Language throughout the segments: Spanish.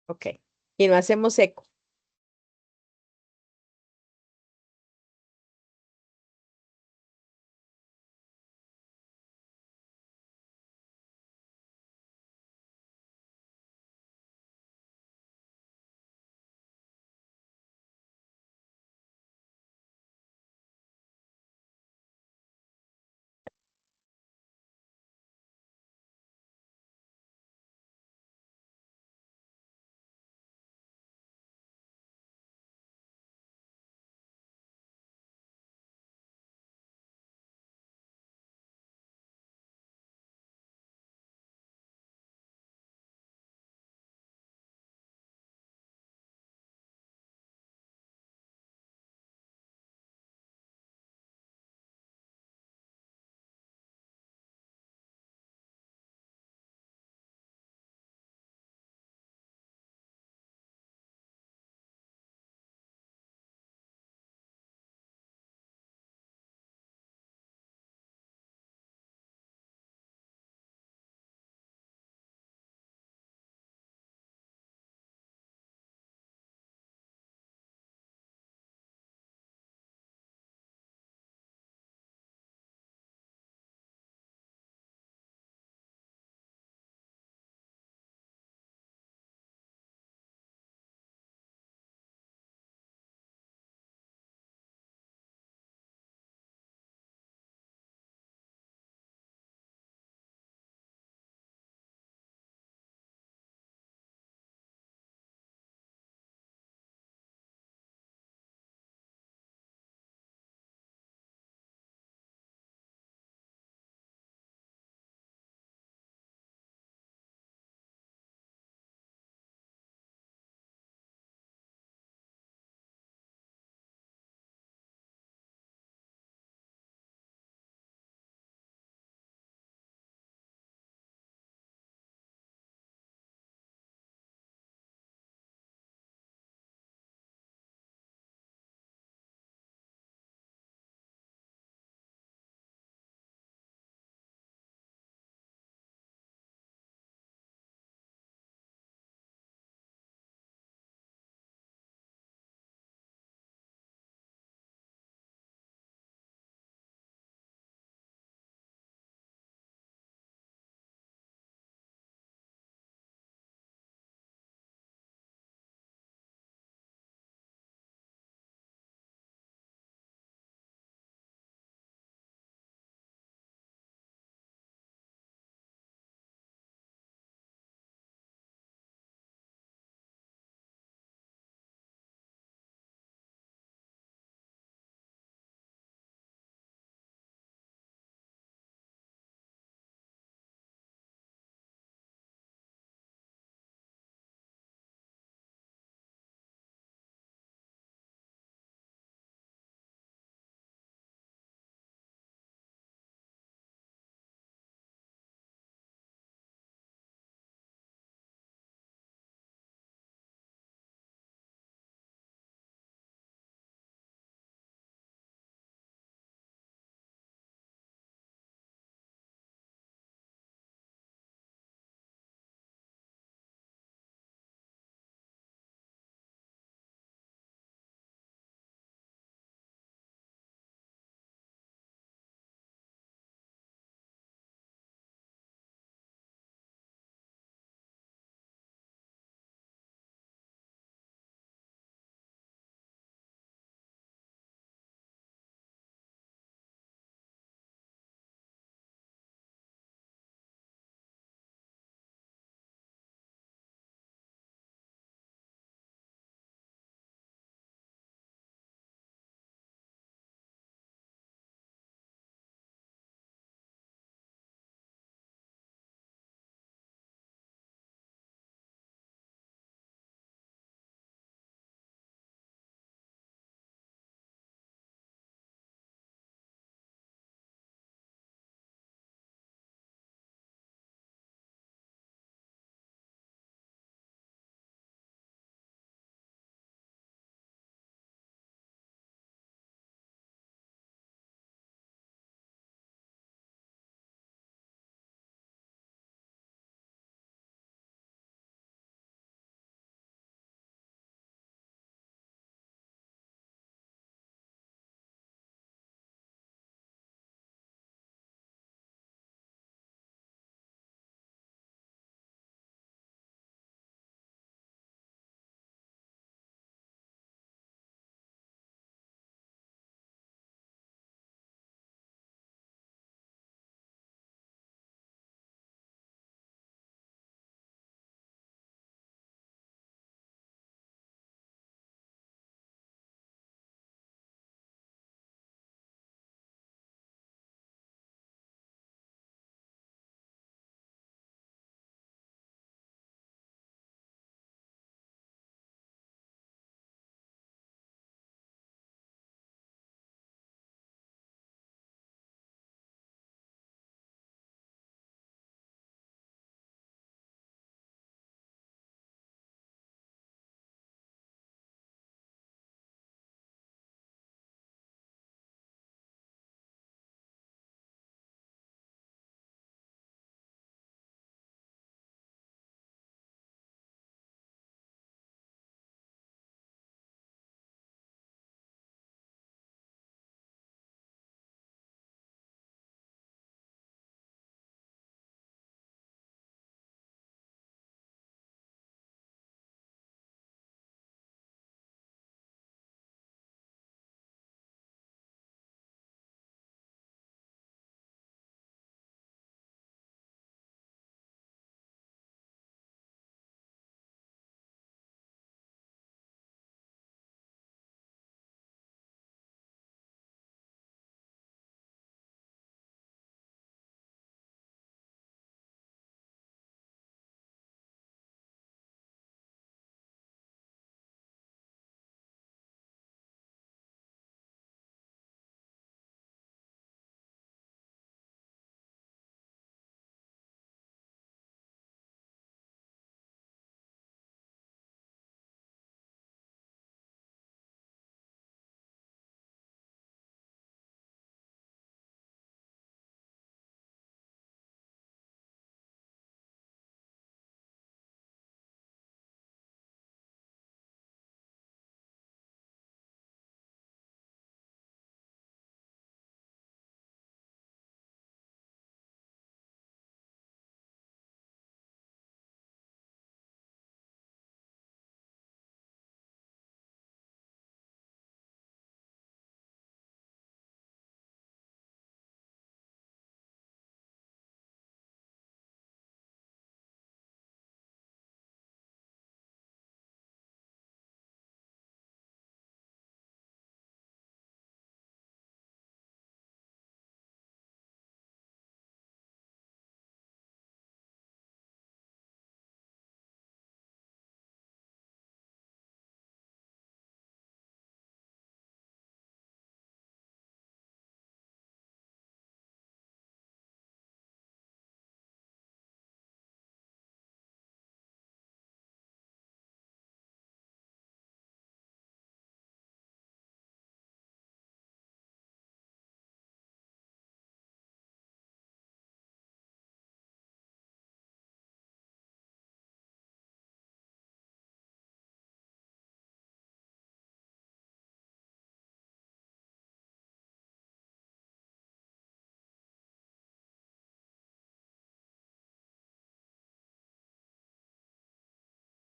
Ok. Y no hacemos eco.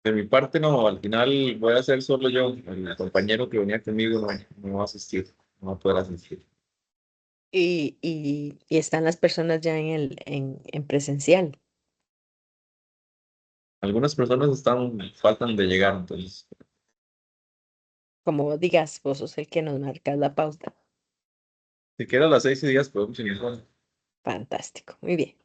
De mi parte, no, al final voy a ser solo yo. El compañero que venía conmigo no va a asistir, no va a poder asistir. Y están las personas ya en presencial. Algunas personas faltan de llegar, entonces, Como vos digas, vos sos el que nos marca la pauta. si quieres a las 6:10 podemos iniciar. Fantástico, muy bien.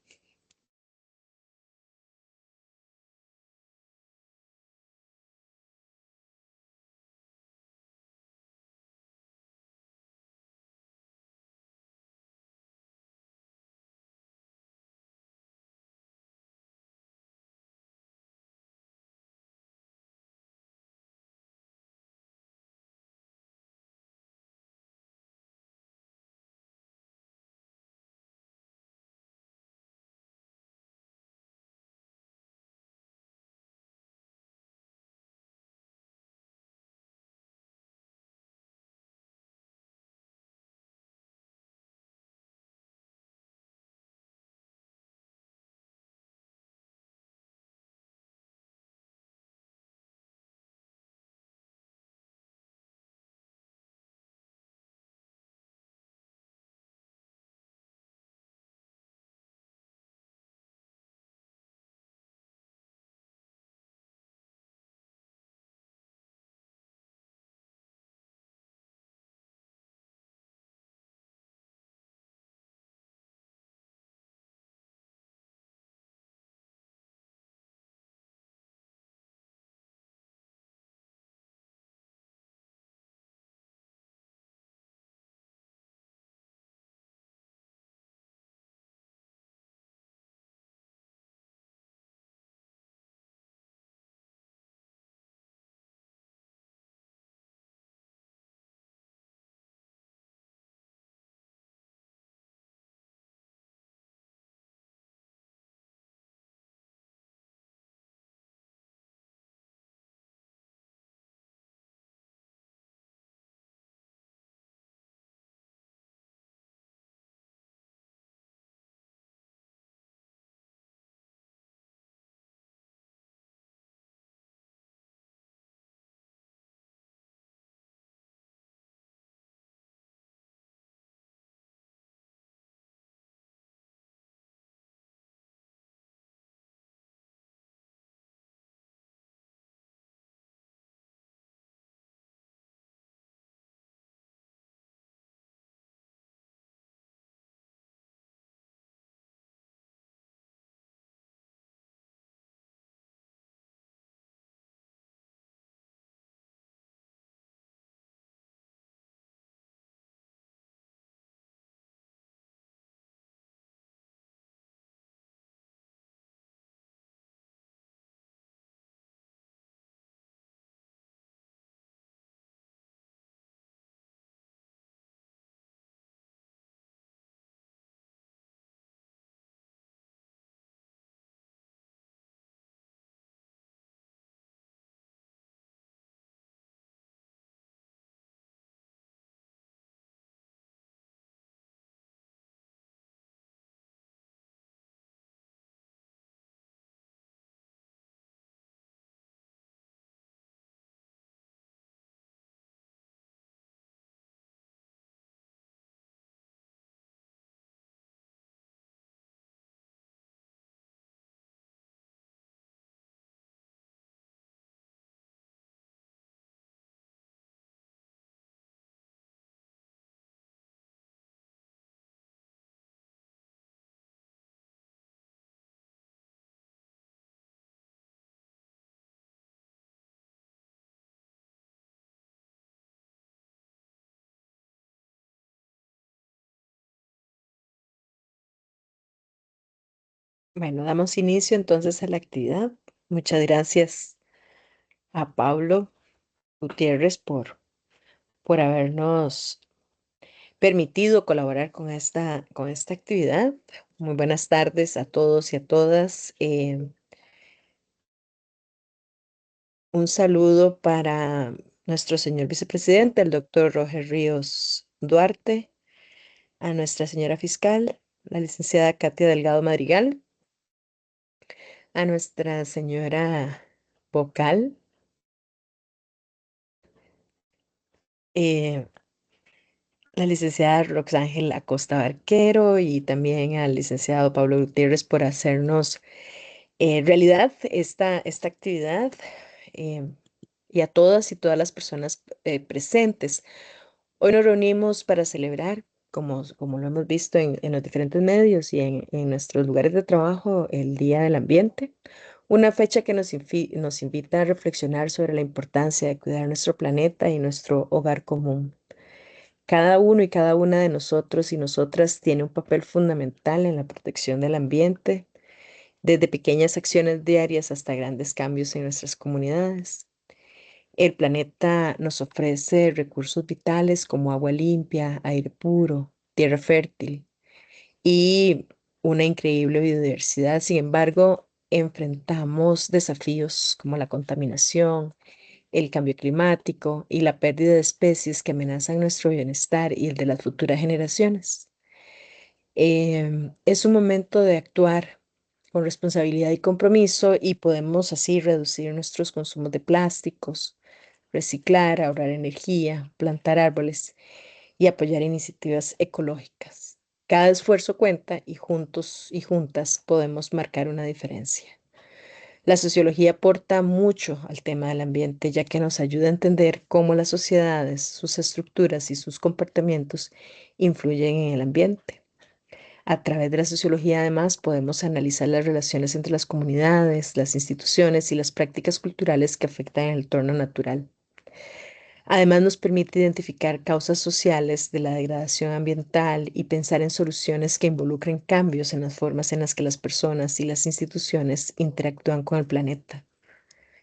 Bueno, damos inicio entonces a la actividad. Muchas gracias a Pablo Gutiérrez por habernos permitido colaborar con esta actividad. Muy buenas tardes a todos y a todas. Un saludo para nuestro señor vicepresidente, el doctor Roger Ríos Duarte, a nuestra señora fiscal, la licenciada Katia Delgado Madrigal, a nuestra señora vocal, eh, la licenciada Roxángel Acosta Barquero y también al licenciado Pablo Gutiérrez por hacernos realidad esta actividad, eh, y a todas y todas las personas presentes. Hoy nos reunimos para celebrar, como lo hemos visto en los diferentes medios y en nuestros lugares de trabajo, el Día del Ambiente, una fecha que nos invita a reflexionar sobre la importancia de cuidar nuestro planeta y nuestro hogar común. Cada uno y cada una de nosotros y nosotras tiene un papel fundamental en la protección del ambiente, desde pequeñas acciones diarias hasta grandes cambios en nuestras comunidades. El planeta nos ofrece recursos vitales como agua limpia, aire puro, tierra fértil y una increíble biodiversidad. Sin embargo, enfrentamos desafíos como la contaminación, el cambio climático y la pérdida de especies que amenazan nuestro bienestar y el de las futuras generaciones. Es un momento de actuar con responsabilidad y compromiso y podemos así reducir nuestros consumos de plásticos, reciclar, ahorrar energía, plantar árboles y apoyar iniciativas ecológicas. Cada esfuerzo cuenta y juntos y juntas podemos marcar una diferencia. La sociología aporta mucho al tema del ambiente, ya que nos ayuda a entender cómo las sociedades, sus estructuras y sus comportamientos influyen en el ambiente. A través de la sociología, además, podemos analizar las relaciones entre las comunidades, las instituciones y las prácticas culturales que afectan el entorno natural. Además, nos permite identificar causas sociales de la degradación ambiental y pensar en soluciones que involucren cambios en las formas en las que las personas y las instituciones interactúan con el planeta.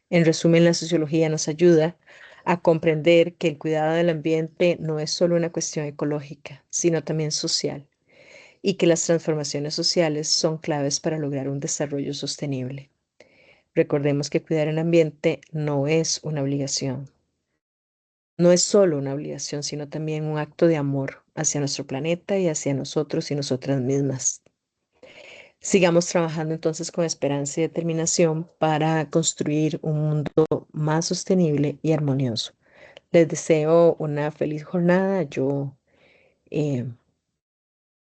En resumen, la sociología nos ayuda a comprender que el cuidado del ambiente no es solo una cuestión ecológica, sino también social, y que las transformaciones sociales son claves para lograr un desarrollo sostenible. Recordemos que cuidar el ambiente no es una obligación, no es solo una obligación, sino también un acto de amor hacia nuestro planeta y hacia nosotros y nosotras mismas. Sigamos trabajando entonces con esperanza y determinación para construir un mundo más sostenible y armonioso. Les deseo una feliz jornada. Yo, eh,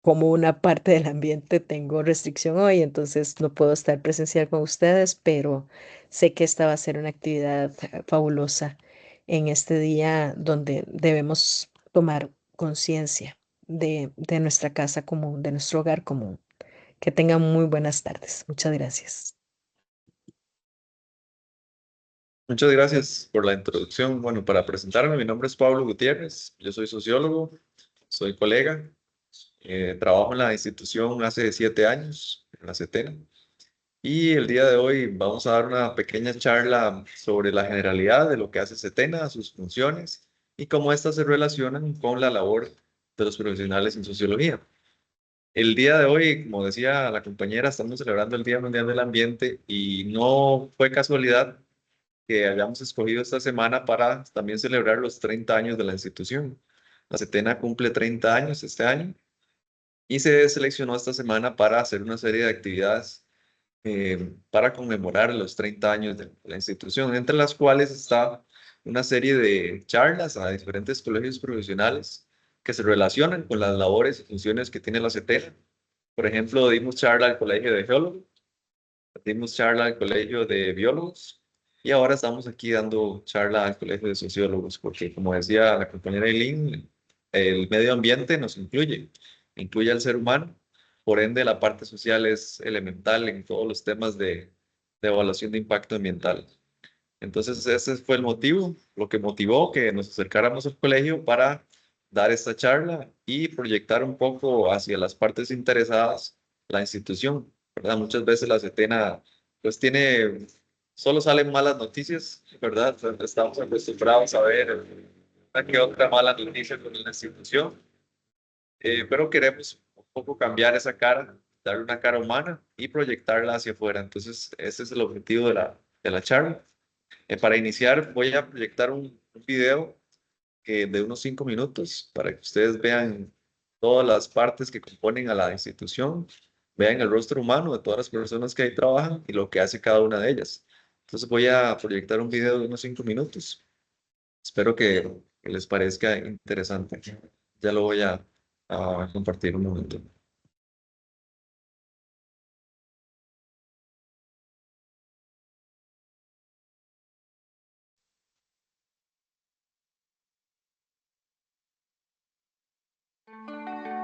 como una parte del ambiente, tengo restricción hoy, entonces no puedo estar presencial con ustedes, pero sé que esta va a ser una actividad fabulosa en este día donde debemos tomar conciencia de nuestra casa común, de nuestro hogar común. Que tengan muy buenas tardes. Muchas gracias. Muchas gracias por la introducción. Bueno, para presentarme, mi nombre es Pablo Gutiérrez, yo soy sociólogo, soy colega, trabajo en la institución hace 7 años, en la CETENA, y el día de hoy vamos a dar una pequeña charla sobre la generalidad de lo que hace CETENA, sus funciones y cómo éstas se relacionan con la labor de los profesionales en sociología. El día de hoy, como decía la compañera, estamos celebrando el Día Mundial del Ambiente y no fue casualidad que hayamos escogido esta semana para también celebrar los 30 años de la institución. La CETENA cumple 30 años este año y se seleccionó esta semana para hacer una serie de actividades para conmemorar los 30 años de la institución, entre las cuales está una serie de charlas a diferentes colegios profesionales que se relacionan con las labores y funciones que tiene la CETENA. Por ejemplo, dimos charla al Colegio de Geólogos, dimos charla al Colegio de Biólogos y ahora estamos aquí dando charla al Colegio de Sociólogos, porque como decía la compañera Eileen, el medio ambiente nos incluye, incluye al ser humano, por ende la parte social es elemental en todos los temas de evaluación de impacto ambiental. Entonces ese fue el motivo, lo que motivó que nos acercáramos al colegio para dar esta charla y proyectar un poco hacia las partes interesadas la institución, ¿verdad? Muchas veces la CETENA pues tiene, solo salen malas noticias, ¿verdad? Estamos acostumbrados a ver una que otra mala noticia con la institución, pero queremos un poco cambiar esa cara, darle una cara humana y proyectarla hacia afuera. Entonces ese es el objetivo de la charla. Para iniciar, voy a proyectar un video de unos 5 minutos para que ustedes vean todas las partes que componen a la institución, vean el rostro humano de todas las personas que ahí trabajan y lo que hace cada una de ellas. Entonces voy a proyectar un video de unos 5 minutos. Espero que les parezca interesante. Ya lo voy a compartir un momento.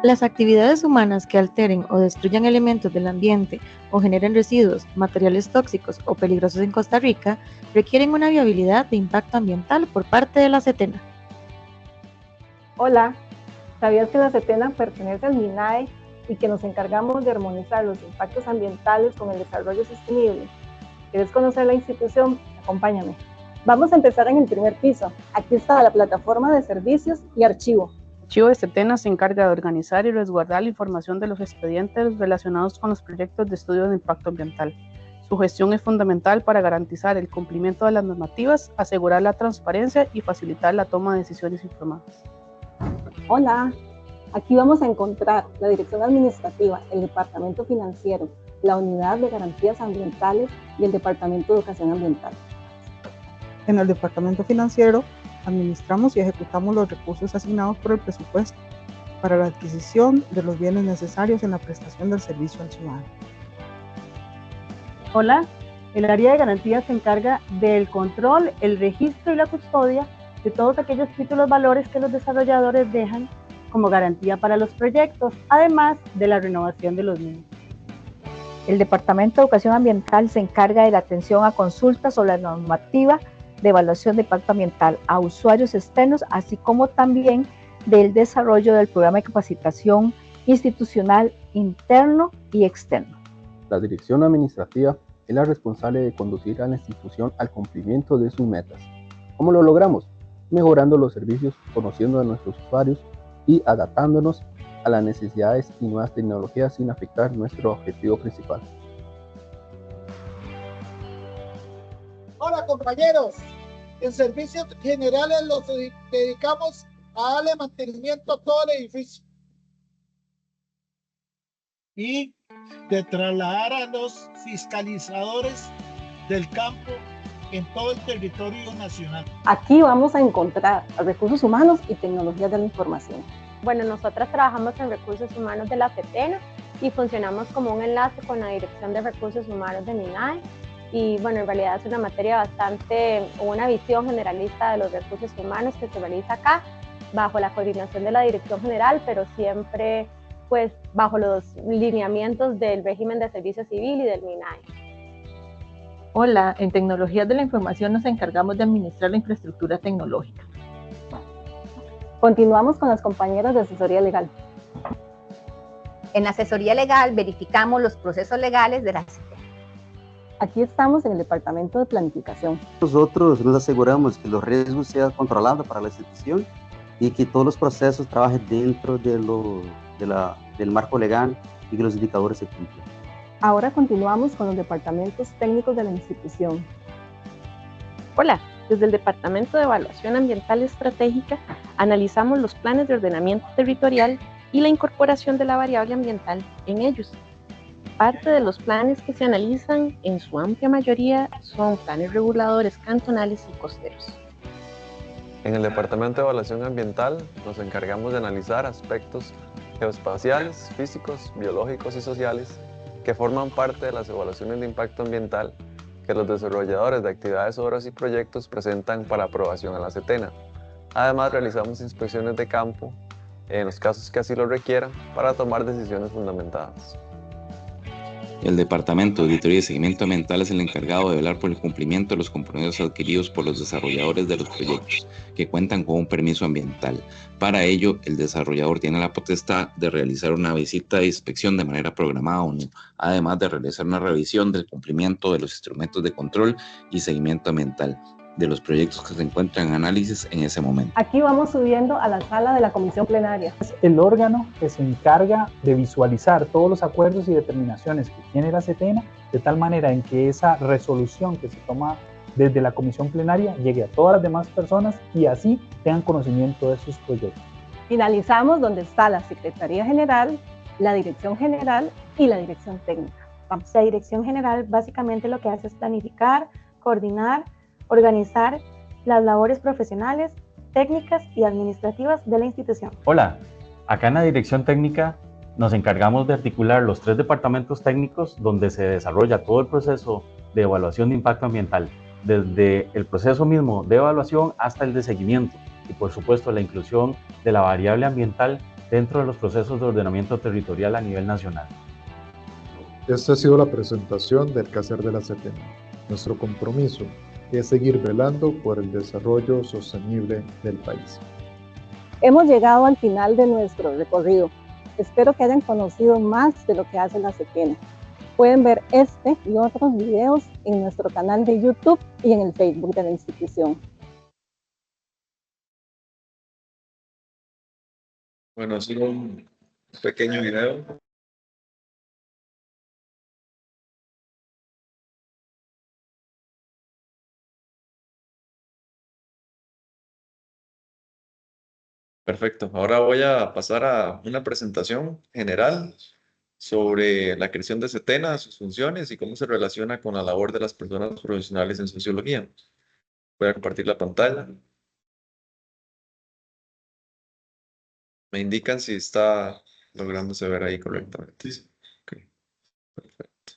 Las actividades humanas que alteren o destruyan elementos del ambiente o generen residuos, materiales tóxicos o peligrosos en Costa Rica requieren una viabilidad de impacto ambiental por parte de la SETENA. Hola, ¿sabías que la SETENA pertenece al MINAE y que nos encargamos de armonizar los impactos ambientales con el desarrollo sostenible? ¿Quieres conocer la institución? Acompáñame. Vamos a empezar en el primer piso. Aquí está la plataforma de servicios y archivo. El archivo de SETENA se encarga de organizar y resguardar la información de los expedientes relacionados con los proyectos de estudio de impacto ambiental. Su gestión es fundamental para garantizar el cumplimiento de las normativas, asegurar la transparencia y facilitar la toma de decisiones informadas. Hola, aquí vamos a encontrar la dirección administrativa, el departamento financiero, la unidad de garantías ambientales y el departamento de educación ambiental. En el departamento financiero, administramos y ejecutamos los recursos asignados por el presupuesto para la adquisición de los bienes necesarios en la prestación del servicio al ciudadano. Hola, el área de garantías se encarga del control, el registro y la custodia de todos aquellos títulos valores que los desarrolladores dejan como garantía para los proyectos, además de la renovación de los mismos. El Departamento de Educación Ambiental se encarga de la atención a consultas sobre la normativa de evaluación de impacto ambiental a usuarios externos, así como también del desarrollo del programa de capacitación institucional interno y externo. La dirección administrativa es la responsable de conducir a la institución al cumplimiento de sus metas. ¿Cómo lo logramos? Mejorando los servicios, conociendo a nuestros usuarios y adaptándonos a las necesidades y nuevas tecnologías sin afectar nuestro objetivo principal. Hola compañeros, en servicios generales los dedicamos a darle mantenimiento a todo el edificio y de trasladar a los fiscalizadores del campo en todo el territorio nacional. Aquí vamos a encontrar a recursos humanos y tecnologías de la información. Bueno, nosotras trabajamos en recursos humanos de la SETENA y funcionamos como un enlace con la Dirección de Recursos Humanos de MINAE. Y bueno, en realidad es una materia una visión generalista de los recursos humanos que se realiza acá, bajo la coordinación de la Dirección General, pero siempre pues bajo los lineamientos del régimen de servicio civil y del MINAE. Hola, en tecnologías de la información nos encargamos de administrar la infraestructura tecnológica. Continuamos con las compañeras de asesoría legal. En asesoría legal verificamos los procesos legales de la SETENA. Aquí estamos en el departamento de planificación. Nosotros nos aseguramos que los riesgos sean controlados para la institución y que todos los procesos trabajen dentro del marco legal y que los indicadores se cumplan. Ahora continuamos con los departamentos técnicos de la institución. Hola, desde el Departamento de Evaluación Ambiental Estratégica analizamos los planes de ordenamiento territorial y la incorporación de la variable ambiental en ellos. Parte de los planes que se analizan, en su amplia mayoría, son planes reguladores cantonales y costeros. En el Departamento de Evaluación Ambiental nos encargamos de analizar aspectos geoespaciales, físicos, biológicos y sociales que forman parte de las evaluaciones de impacto ambiental que los desarrolladores de actividades, obras y proyectos presentan para aprobación a la SETENA. Además, realizamos inspecciones de campo en los casos que así lo requieran para tomar decisiones fundamentadas. El Departamento de Auditoría y Seguimiento Ambiental es el encargado de velar por el cumplimiento de los compromisos adquiridos por los desarrolladores de los proyectos que cuentan con un permiso ambiental. Para ello, el desarrollador tiene la potestad de realizar una visita de inspección de manera programada o no, además de realizar una revisión del cumplimiento de los instrumentos de control y seguimiento ambiental de los proyectos que se encuentran en análisis en ese momento. Aquí vamos subiendo a la sala de la comisión plenaria. Es el órgano que se encarga de visualizar todos los acuerdos y determinaciones que tiene la SETENA, de tal manera en que esa resolución que se toma desde la comisión plenaria llegue a todas las demás personas y así tengan conocimiento de sus proyectos. Finalizamos donde está la Secretaría General, la Dirección General y la Dirección Técnica. La Dirección General básicamente lo que hace es planificar, coordinar, organizar las labores profesionales, técnicas y administrativas de la institución. Hola, acá en la Dirección Técnica nos encargamos de articular los 3 departamentos técnicos donde se desarrolla todo el proceso de evaluación de impacto ambiental, desde el proceso mismo de evaluación hasta el de seguimiento y por supuesto la inclusión de la variable ambiental dentro de los procesos de ordenamiento territorial a nivel nacional. Esta ha sido la presentación del quehacer de la CETENA. Nuestro compromiso es seguir velando por el desarrollo sostenible del país. Hemos llegado al final de nuestro recorrido. Espero que hayan conocido más de lo que hace la CETENA. Pueden ver este y otros videos en nuestro canal de YouTube y en el Facebook de la institución. Bueno, ha sido un pequeño video. Perfecto. Ahora voy a pasar a una presentación general sobre la creación de CETENA, sus funciones y cómo se relaciona con la labor de las personas profesionales en sociología. Voy a compartir la pantalla. Me indican si está lográndose ver ahí correctamente. Ok, perfecto.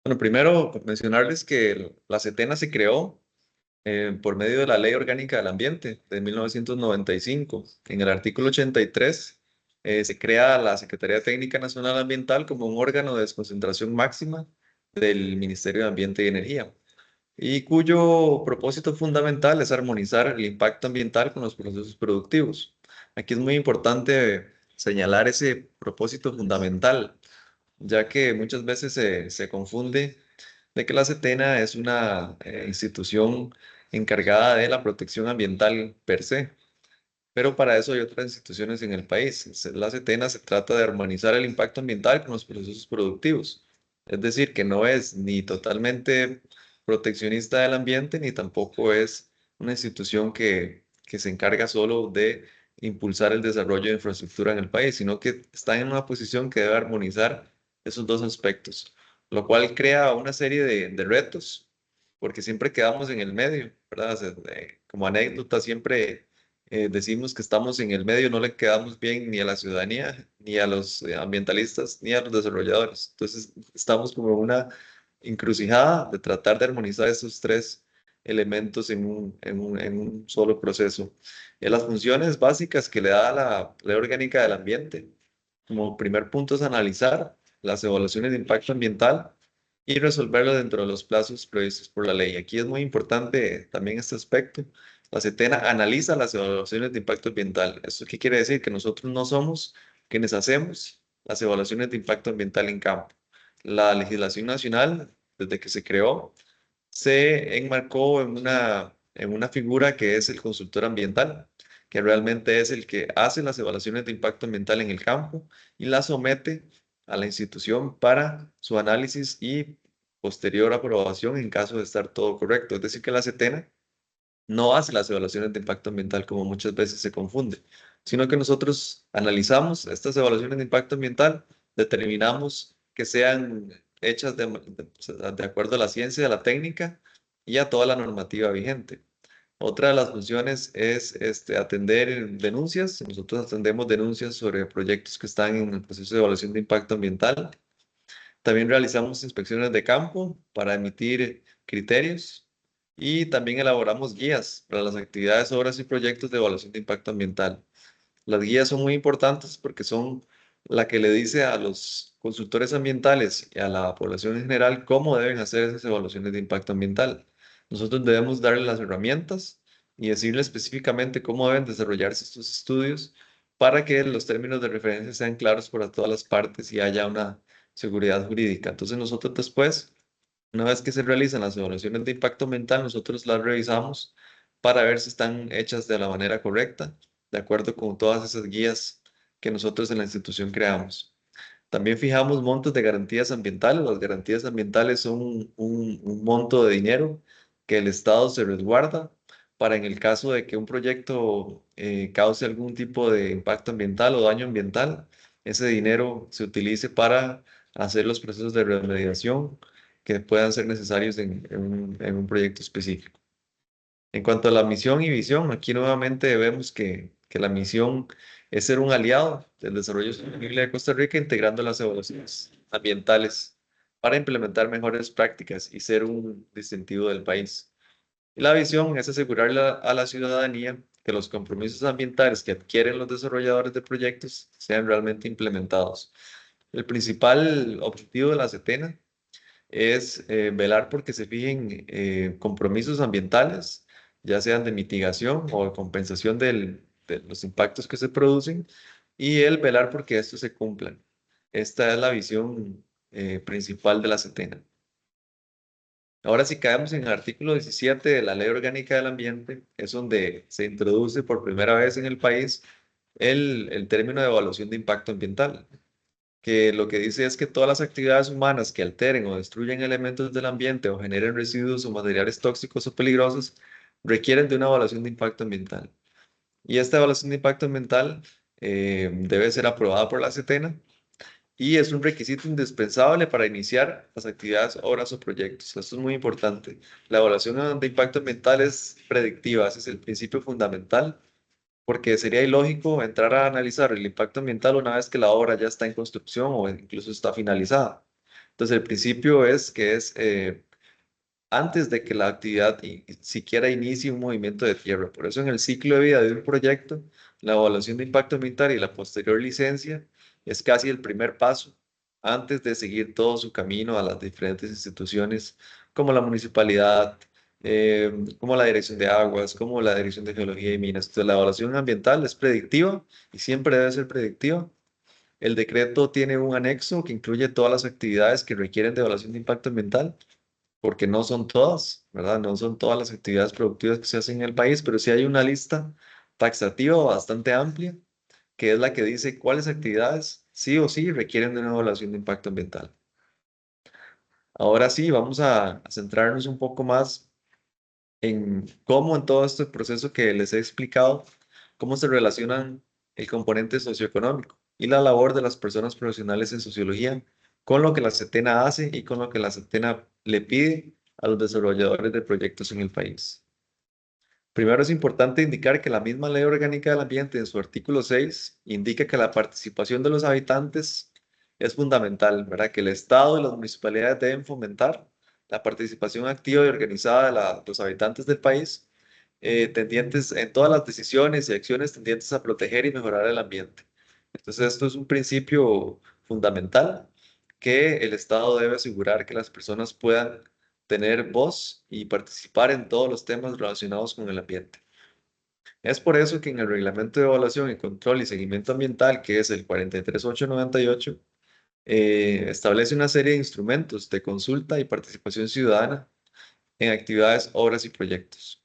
Bueno, primero mencionarles que la CETENA se creó por medio de la Ley Orgánica del Ambiente de 1995. En el artículo 83 se crea la Secretaría Técnica Nacional Ambiental como un órgano de desconcentración máxima del Ministerio de Ambiente y Energía, y cuyo propósito fundamental es armonizar el impacto ambiental con los procesos productivos. Aquí es muy importante señalar ese propósito fundamental, ya que muchas veces se confunde de que la CETENA es una institución encargada de la protección ambiental per se, pero para eso hay otras instituciones en el país. La CETENA se trata de armonizar el impacto ambiental con los procesos productivos, es decir, que no es ni totalmente proteccionista del ambiente, ni tampoco es una institución que se encarga solo de impulsar el desarrollo de infraestructura en el país, sino que está en una posición que debe armonizar esos dos aspectos, lo cual crea una serie de retos, porque siempre quedamos en el medio, ¿verdad? O sea, como anécdota, siempre decimos que estamos en el medio, no le quedamos bien ni a la ciudadanía, ni a los ambientalistas, ni a los desarrolladores. Entonces, estamos como en una encrucijada de tratar de armonizar estos 3 elementos en un solo proceso. Y las funciones básicas que le da la Ley Orgánica del Ambiente, como primer punto, es analizar las evaluaciones de impacto ambiental y resolverlo dentro de los plazos previstos por la ley. Aquí es muy importante también este aspecto. La CETENA analiza las evaluaciones de impacto ambiental. ¿Esto qué quiere decir? Que nosotros no somos quienes hacemos las evaluaciones de impacto ambiental en campo. La legislación nacional, desde que se creó, se enmarcó en una figura que es el consultor ambiental, que realmente es el que hace las evaluaciones de impacto ambiental en el campo y las somete a la institución para su análisis y posterior aprobación en caso de estar todo correcto. Es decir, que la CETENA no hace las evaluaciones de impacto ambiental como muchas veces se confunde, sino que nosotros analizamos estas evaluaciones de impacto ambiental, determinamos que sean hechas de acuerdo a la ciencia, a la técnica y a toda la normativa vigente. Otra de las funciones es atender denuncias. Nosotros atendemos denuncias sobre proyectos que están en el proceso de evaluación de impacto ambiental. También realizamos inspecciones de campo para emitir criterios y también elaboramos guías para las actividades, obras y proyectos de evaluación de impacto ambiental. Las guías son muy importantes porque son la que le dice a los consultores ambientales y a la población en general cómo deben hacer esas evaluaciones de impacto ambiental. Nosotros debemos darle las herramientas y decirle específicamente cómo deben desarrollarse estos estudios para que los términos de referencia sean claros para todas las partes y haya una seguridad jurídica. Entonces nosotros después, una vez que se realizan las evaluaciones de impacto ambiental, nosotros las revisamos para ver si están hechas de la manera correcta, de acuerdo con todas esas guías que nosotros en la institución creamos. También fijamos montos de garantías ambientales. Las garantías ambientales son un monto de dinero que el Estado se resguarda para en el caso de que un proyecto cause algún tipo de impacto ambiental o daño ambiental, ese dinero se utilice para hacer los procesos de remediación que puedan ser necesarios en un proyecto específico. En cuanto a la misión y visión, aquí nuevamente vemos que la misión es ser un aliado del desarrollo sostenible de Costa Rica, integrando las evaluaciones ambientales para implementar mejores prácticas y ser un distintivo del país. Y la visión es asegurarle a la ciudadanía que los compromisos ambientales que adquieren los desarrolladores de proyectos sean realmente implementados. El principal objetivo de la CETENA es velar porque se fijen compromisos ambientales, ya sean de mitigación o de compensación de los impactos que se producen, y el velar porque estos se cumplan. Esta es la visión principal de la CETENA. Ahora, si caemos en el artículo 17 de la Ley Orgánica del Ambiente, es donde se introduce por primera vez en el país el término de evaluación de impacto ambiental, que lo que dice es que todas las actividades humanas que alteren o destruyen elementos del ambiente o generen residuos o materiales tóxicos o peligrosos requieren de una evaluación de impacto ambiental. Y esta evaluación de impacto ambiental debe ser aprobada por la CETENA y es un requisito indispensable para iniciar las actividades, obras o proyectos. Esto es muy importante. La evaluación de impacto ambiental es predictiva, ese es el principio fundamental, porque sería ilógico entrar a analizar el impacto ambiental una vez que la obra ya está en construcción o incluso está finalizada. Entonces, el principio es que es antes de que la actividad siquiera inicie un movimiento de tierra. Por eso, en el ciclo de vida de un proyecto, la evaluación de impacto ambiental y la posterior licencia es casi el primer paso antes de seguir todo su camino a las diferentes instituciones como la municipalidad, como la Dirección de Aguas, como la Dirección de Geología y Minas. Entonces, la evaluación ambiental es predictiva y siempre debe ser predictiva. El decreto tiene un anexo que incluye todas las actividades que requieren de evaluación de impacto ambiental, porque no son todas, ¿verdad? No son todas las actividades productivas que se hacen en el país, pero sí hay una lista taxativa bastante amplia, que es la que dice cuáles actividades sí o sí requieren de una evaluación de impacto ambiental. Ahora sí, vamos a centrarnos un poco más en cómo en todo este proceso que les he explicado, cómo se relacionan el componente socioeconómico y la labor de las personas profesionales en sociología con lo que la CETENA hace y con lo que la CETENA le pide a los desarrolladores de proyectos en el país. Primero, es importante indicar que la misma Ley Orgánica del Ambiente, en su artículo 6, indica que la participación de los habitantes es fundamental, ¿verdad? Que el Estado y las municipalidades deben fomentar la participación activa y organizada de los habitantes del país, tendientes en todas las decisiones y acciones tendientes a proteger y mejorar el ambiente. Entonces, esto es un principio fundamental que el Estado debe asegurar que las personas puedan tener voz y participar en todos los temas relacionados con el ambiente. Es por eso que en el Reglamento de Evaluación y Control y Seguimiento Ambiental, que es el 43898, establece una serie de instrumentos de consulta y participación ciudadana en actividades, obras y proyectos.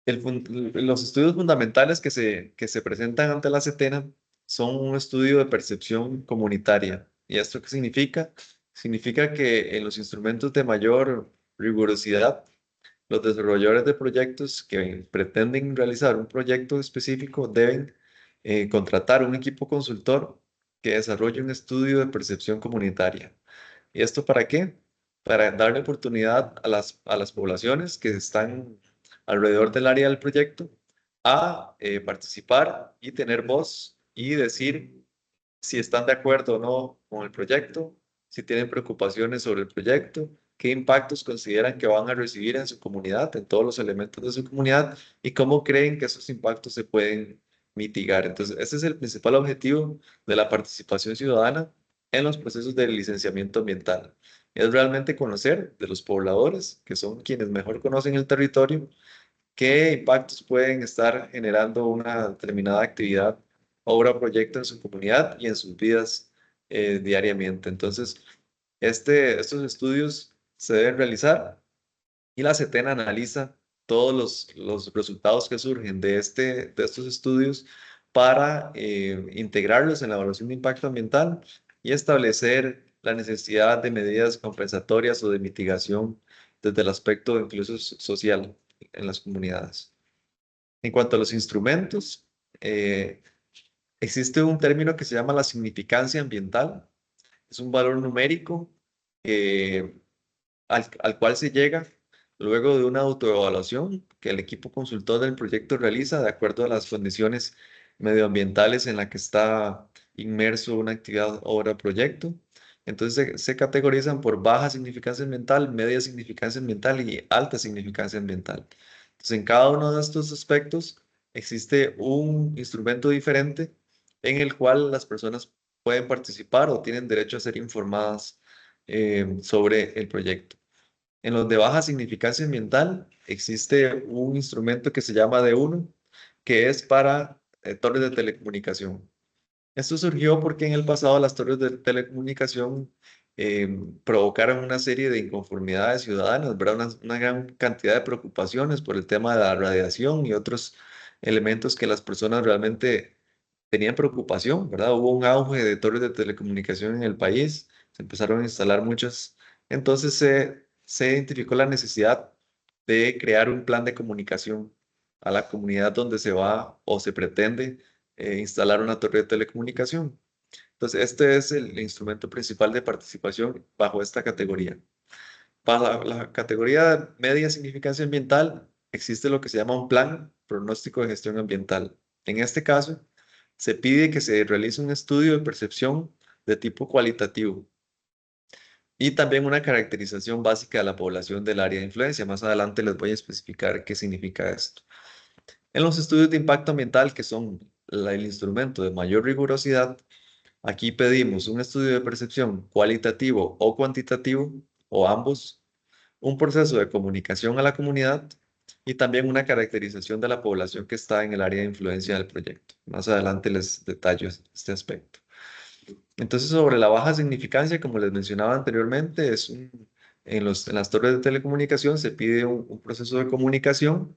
Los estudios fundamentales que se presentan ante la CETENA son un estudio de percepción comunitaria. ¿Y esto qué significa? Significa que en los instrumentos de mayor rigurosidad, los desarrolladores de proyectos que pretenden realizar un proyecto específico deben contratar un equipo consultor que desarrolle un estudio de percepción comunitaria. ¿Y esto para qué? Para darle oportunidad a las poblaciones que están alrededor del área del proyecto a participar y tener voz y decir si están de acuerdo o no con el proyecto, si tienen preocupaciones sobre el proyecto, qué impactos consideran que van a recibir en su comunidad, en todos los elementos de su comunidad, y cómo creen que esos impactos se pueden mitigar. Entonces, ese es el principal objetivo de la participación ciudadana en los procesos de licenciamiento ambiental. Es realmente conocer de los pobladores, que son quienes mejor conocen el territorio, qué impactos pueden estar generando una determinada actividad, obra o proyecto en su comunidad y en sus vidas diariamente. Entonces, estos estudios se deben realizar y la CETENA analiza todos los resultados que surgen de estos estudios para integrarlos en la evaluación de impacto ambiental y establecer la necesidad de medidas compensatorias o de mitigación desde el aspecto incluso social en las comunidades. En cuanto a los instrumentos, Existe un término que se llama la significancia ambiental. Es un valor numérico que al cual se llega luego de una autoevaluación que el equipo consultor del proyecto realiza de acuerdo a las condiciones medioambientales en la que está inmerso una actividad, obra o proyecto. Entonces se categorizan por baja significancia ambiental, media significancia ambiental y alta significancia ambiental. Entonces en cada uno de estos aspectos existe un instrumento diferente en el cual las personas pueden participar o tienen derecho a ser informadas sobre el proyecto. En los de baja significancia ambiental existe un instrumento que se llama D1, que es para torres de telecomunicación. Esto surgió porque en el pasado las torres de telecomunicación provocaron una serie de inconformidades ciudadanas, ¿verdad? Una gran cantidad de preocupaciones por el tema de la radiación y otros elementos que las personas realmente tenían preocupación, ¿verdad? Hubo un auge de torres de telecomunicación en el país, se empezaron a instalar muchas, entonces se identificó la necesidad de crear un plan de comunicación a la comunidad donde se va o se pretende instalar una torre de telecomunicación. Entonces, este es el instrumento principal de participación bajo esta categoría. Para la categoría de media significancia ambiental, existe lo que se llama un plan pronóstico de gestión ambiental. En este caso, se pide que se realice un estudio de percepción de tipo cualitativo y también una caracterización básica de la población del área de influencia. Más adelante les voy a especificar qué significa esto. En los estudios de impacto ambiental, que son el instrumento de mayor rigurosidad, aquí pedimos un estudio de percepción cualitativo o cuantitativo, o ambos, un proceso de comunicación a la comunidad y también una caracterización de la población que está en el área de influencia del proyecto. Más adelante les detallo este aspecto. Entonces, sobre la baja significancia, como les mencionaba anteriormente, en las torres de telecomunicación se pide un proceso de comunicación,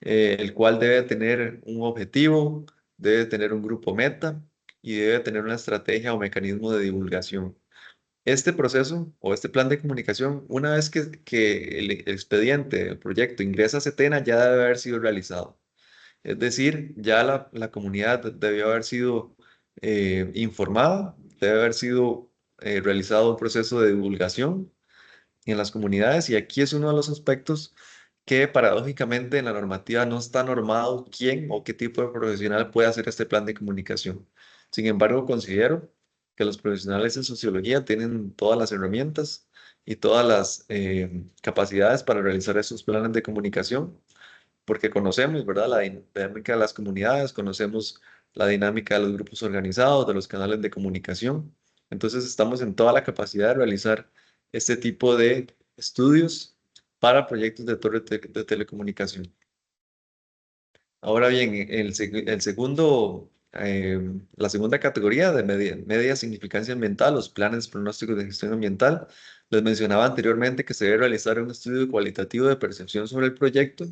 el cual debe tener un objetivo, debe tener un grupo meta y debe tener una estrategia o mecanismo de divulgación. Este proceso o este plan de comunicación, una vez que el expediente, el proyecto ingresa a Setena, ya debe haber sido realizado. Es decir, ya la comunidad debió haber sido informada, debe haber sido realizado un proceso de divulgación en las comunidades y aquí es uno de los aspectos que paradójicamente en la normativa no está normado quién o qué tipo de profesional puede hacer este plan de comunicación. Sin embargo, considero que los profesionales en sociología tienen todas las herramientas y todas las capacidades para realizar esos planes de comunicación, porque conocemos, ¿verdad? La dinámica de las comunidades, conocemos la dinámica de los grupos organizados, de los canales de comunicación. Entonces estamos en toda la capacidad de realizar este tipo de estudios para proyectos de torre de telecomunicación. Ahora bien, la segunda categoría de media significancia ambiental, los planes pronósticos de gestión ambiental, les mencionaba anteriormente que se debe realizar un estudio cualitativo de percepción sobre el proyecto.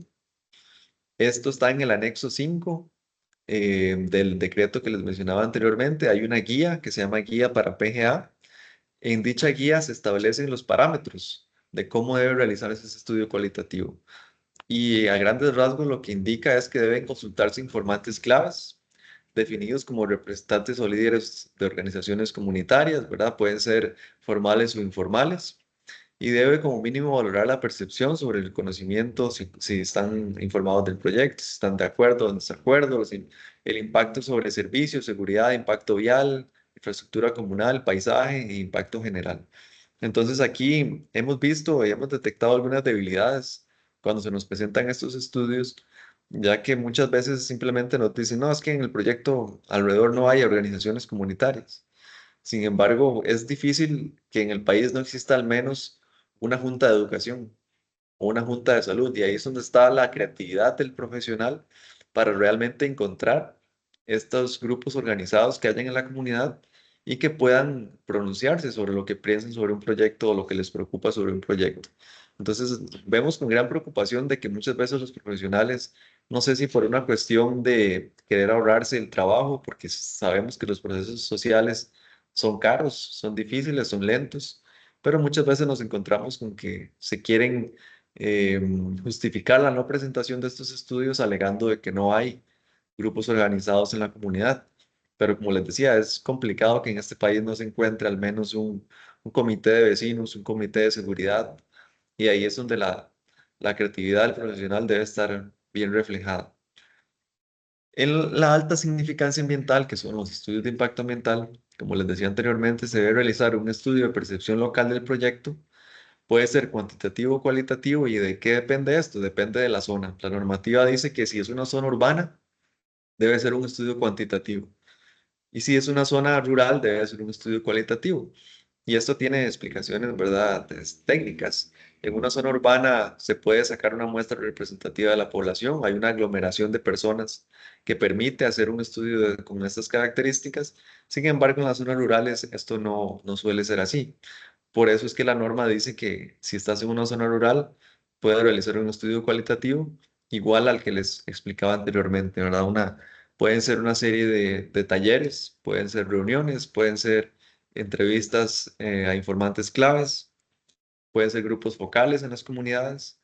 Esto está en el anexo 5 del decreto que les mencionaba anteriormente. Hay una guía que se llama Guía para PGA. En dicha guía se establecen los parámetros de cómo debe realizarse ese estudio cualitativo. Y a grandes rasgos lo que indica es que deben consultarse informantes claves, definidos como representantes o líderes de organizaciones comunitarias, ¿verdad? Pueden ser formales o informales. Y debe como mínimo valorar la percepción sobre el conocimiento, si están informados del proyecto, si están de acuerdo o en desacuerdo, el impacto sobre servicios, seguridad, impacto vial, infraestructura comunal, paisaje e impacto general. Entonces aquí hemos visto y hemos detectado algunas debilidades cuando se nos presentan estos estudios, ya que muchas veces simplemente nos dicen, no, es que en el proyecto alrededor no hay organizaciones comunitarias. Sin embargo, es difícil que en el país no exista al menos una junta de educación o una junta de salud, y ahí es donde está la creatividad del profesional para realmente encontrar estos grupos organizados que hayan en la comunidad y que puedan pronunciarse sobre lo que piensan sobre un proyecto o lo que les preocupa sobre un proyecto. Entonces, vemos con gran preocupación de que muchas veces los profesionales, no sé si por una cuestión de querer ahorrarse el trabajo, porque sabemos que los procesos sociales son caros, son difíciles, son lentos, pero muchas veces nos encontramos con que se quieren justificar la no presentación de estos estudios alegando de que no hay grupos organizados en la comunidad. pero como les decía, es complicado que en este país no se encuentre al menos un comité de vecinos, un comité de seguridad, y ahí es donde la creatividad del profesional debe estar bien reflejada. En la alta significancia ambiental, que son los estudios de impacto ambiental, como les decía anteriormente, se debe realizar un estudio de percepción local del proyecto. Puede ser cuantitativo o cualitativo. ¿Y de qué depende esto? Depende de la zona. La normativa dice que si es una zona urbana, debe ser un estudio cuantitativo. Y si es una zona rural, debe ser un estudio cualitativo. Y esto tiene explicaciones, ¿verdad? Técnicas. En una zona urbana se puede sacar una muestra representativa de la población. Hay una aglomeración de personas que permite hacer un estudio con estas características. Sin embargo, en las zonas rurales esto no suele ser así. Por eso es que la norma dice que si estás en una zona rural, puedes realizar un estudio cualitativo igual al que les explicaba anteriormente, ¿verdad? Pueden ser una serie de talleres, pueden ser reuniones, pueden ser entrevistas a informantes claves, pueden ser grupos focales en las comunidades.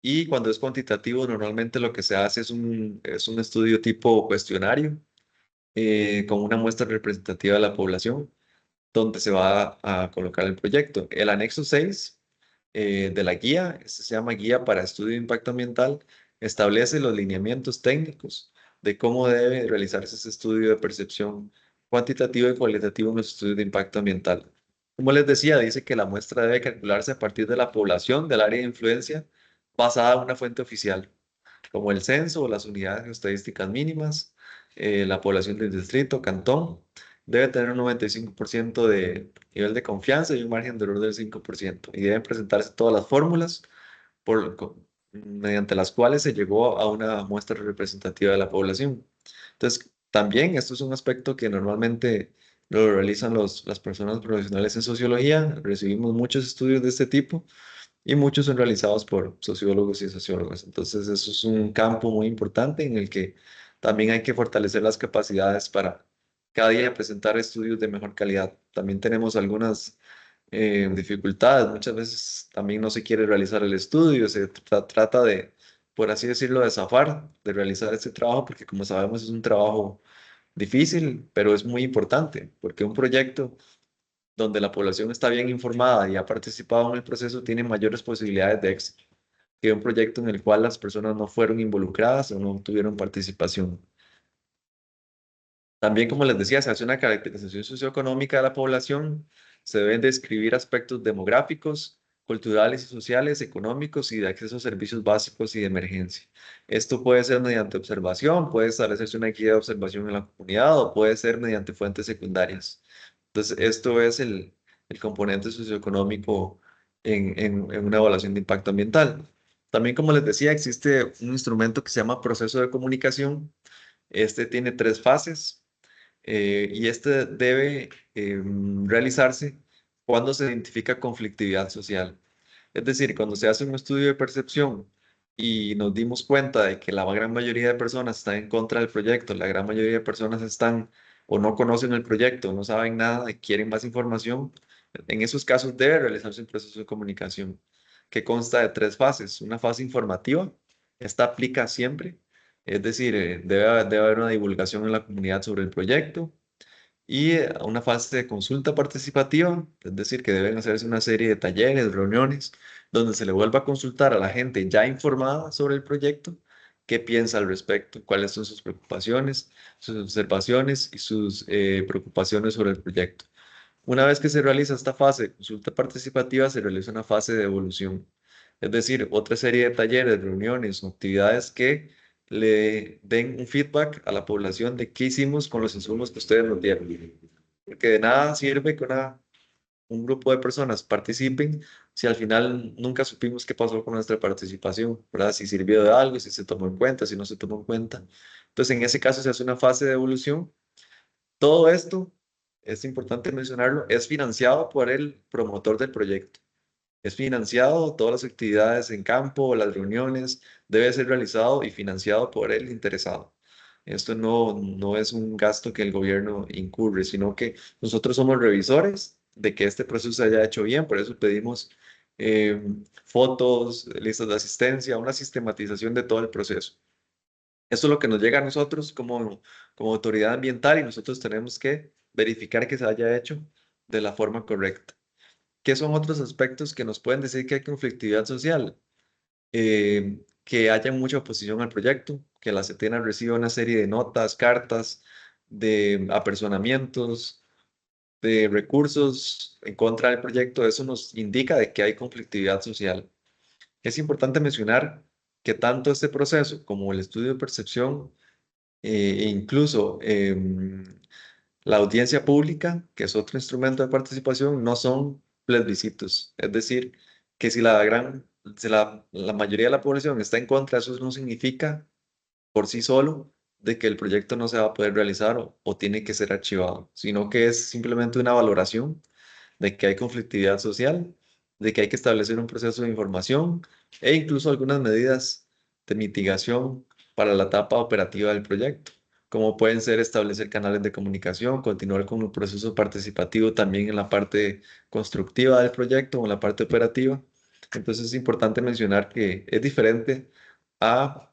Y cuando es cuantitativo, normalmente lo que se hace es un estudio tipo cuestionario con una muestra representativa de la población donde se va a colocar el proyecto. El anexo 6 de la guía, este se llama Guía para Estudio de Impacto Ambiental, establece los lineamientos técnicos de cómo debe realizarse ese estudio de percepción cuantitativo y cualitativo en los estudios de impacto ambiental. Como les decía, dice que la muestra debe calcularse a partir de la población del área de influencia basada en una fuente oficial, como el censo o las unidades estadísticas mínimas, la población del distrito, cantón, debe tener un 95% de nivel de confianza y un margen de error del 5%. Y deben presentarse todas las fórmulas mediante las cuales se llegó a una muestra representativa de la población. Entonces, también esto es un aspecto que normalmente lo realizan las personas profesionales en sociología. Recibimos muchos estudios de este tipo y muchos son realizados por sociólogos y sociólogos. Entonces, eso es un campo muy importante en el que también hay que fortalecer las capacidades para cada día presentar estudios de mejor calidad. También tenemos algunas dificultades. Muchas veces también no se quiere realizar el estudio, se trata de, por así decirlo, de zafar de realizar este trabajo, porque como sabemos es un trabajo difícil, pero es muy importante, porque un proyecto donde la población está bien informada y ha participado en el proceso tiene mayores posibilidades de éxito que un proyecto en el cual las personas no fueron involucradas o no tuvieron participación. También, como les decía, se hace una caracterización socioeconómica de la población, se deben describir aspectos demográficos, culturales y sociales, económicos y de acceso a servicios básicos y de emergencia. Esto puede ser mediante observación, puede establecerse una guía de observación en la comunidad o puede ser mediante fuentes secundarias. Entonces, esto es el componente socioeconómico en una evaluación de impacto ambiental. También, como les decía, existe un instrumento que se llama proceso de comunicación. Este tiene 3 fases y este debe realizarse cuando se identifica conflictividad social. Es decir, cuando se hace un estudio de percepción y nos dimos cuenta de que la gran mayoría de personas están en contra del proyecto, la gran mayoría de personas están o no conocen el proyecto, no saben nada y quieren más información, en esos casos debe realizarse un proceso de comunicación que consta de 3 fases. Una fase informativa, esta aplica siempre, es decir, debe haber una divulgación en la comunidad sobre el proyecto y una fase de consulta participativa, es decir, que deben hacerse una serie de talleres, reuniones, donde se le vuelva a consultar a la gente ya informada sobre el proyecto, qué piensa al respecto, cuáles son sus preocupaciones, sus observaciones y sus preocupaciones sobre el proyecto. Una vez que se realiza esta fase de consulta participativa, se realiza una fase de evolución, es decir, otra serie de talleres, reuniones o actividades que le den un feedback a la población de qué hicimos con los insumos que ustedes nos dieron. Porque de nada sirve que un grupo de personas participen si al final nunca supimos qué pasó con nuestra participación, ¿verdad? Si sirvió de algo, si se tomó en cuenta, si no se tomó en cuenta. Entonces, en ese caso se hace una fase de evolución. Todo esto, es importante mencionarlo, es financiado por el promotor del proyecto. Es financiado, todas las actividades en campo, las reuniones, debe ser realizado y financiado por el interesado. Esto no es un gasto que el gobierno incurre, sino que nosotros somos revisores de que este proceso se haya hecho bien, por eso pedimos fotos, listas de asistencia, una sistematización de todo el proceso. Eso es lo que nos llega a nosotros como autoridad ambiental y nosotros tenemos que verificar que se haya hecho de la forma correcta. ¿Qué son otros aspectos que nos pueden decir que hay conflictividad social? Que haya mucha oposición al proyecto, que la CETENA reciba una serie de notas, cartas, de apersonamientos, de recursos en contra del proyecto. Eso nos indica de que hay conflictividad social. Es importante mencionar que tanto este proceso como el estudio de percepción e incluso la audiencia pública, que es otro instrumento de participación, no son plebiscitos. Es decir, que si la mayoría de la población está en contra, eso no significa por sí solo de que el proyecto no se va a poder realizar o tiene que ser archivado, sino que es simplemente una valoración de que hay conflictividad social, de que hay que establecer un proceso de información e incluso algunas medidas de mitigación para la etapa operativa del proyecto, como pueden ser establecer canales de comunicación, continuar con el proceso participativo también en la parte constructiva del proyecto o en la parte operativa. Entonces es importante mencionar que es diferente a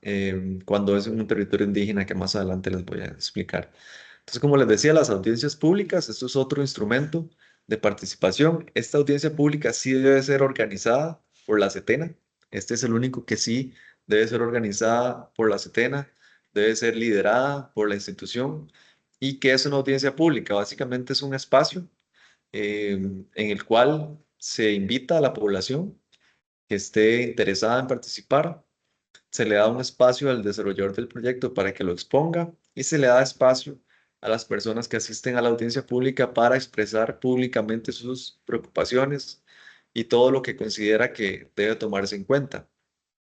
cuando es en un territorio indígena, que más adelante les voy a explicar. Entonces, como les decía, las audiencias públicas, esto es otro instrumento de participación. Esta audiencia pública sí debe ser organizada por la CETENA. Este es el único que sí debe ser organizada por la CETENA, debe ser liderada por la institución. ¿Y qué es una audiencia pública? Básicamente es un espacio en el cual se invita a la población que esté interesada en participar, se le da un espacio al desarrollador del proyecto para que lo exponga y se le da espacio a las personas que asisten a la audiencia pública para expresar públicamente sus preocupaciones y todo lo que considera que debe tomarse en cuenta.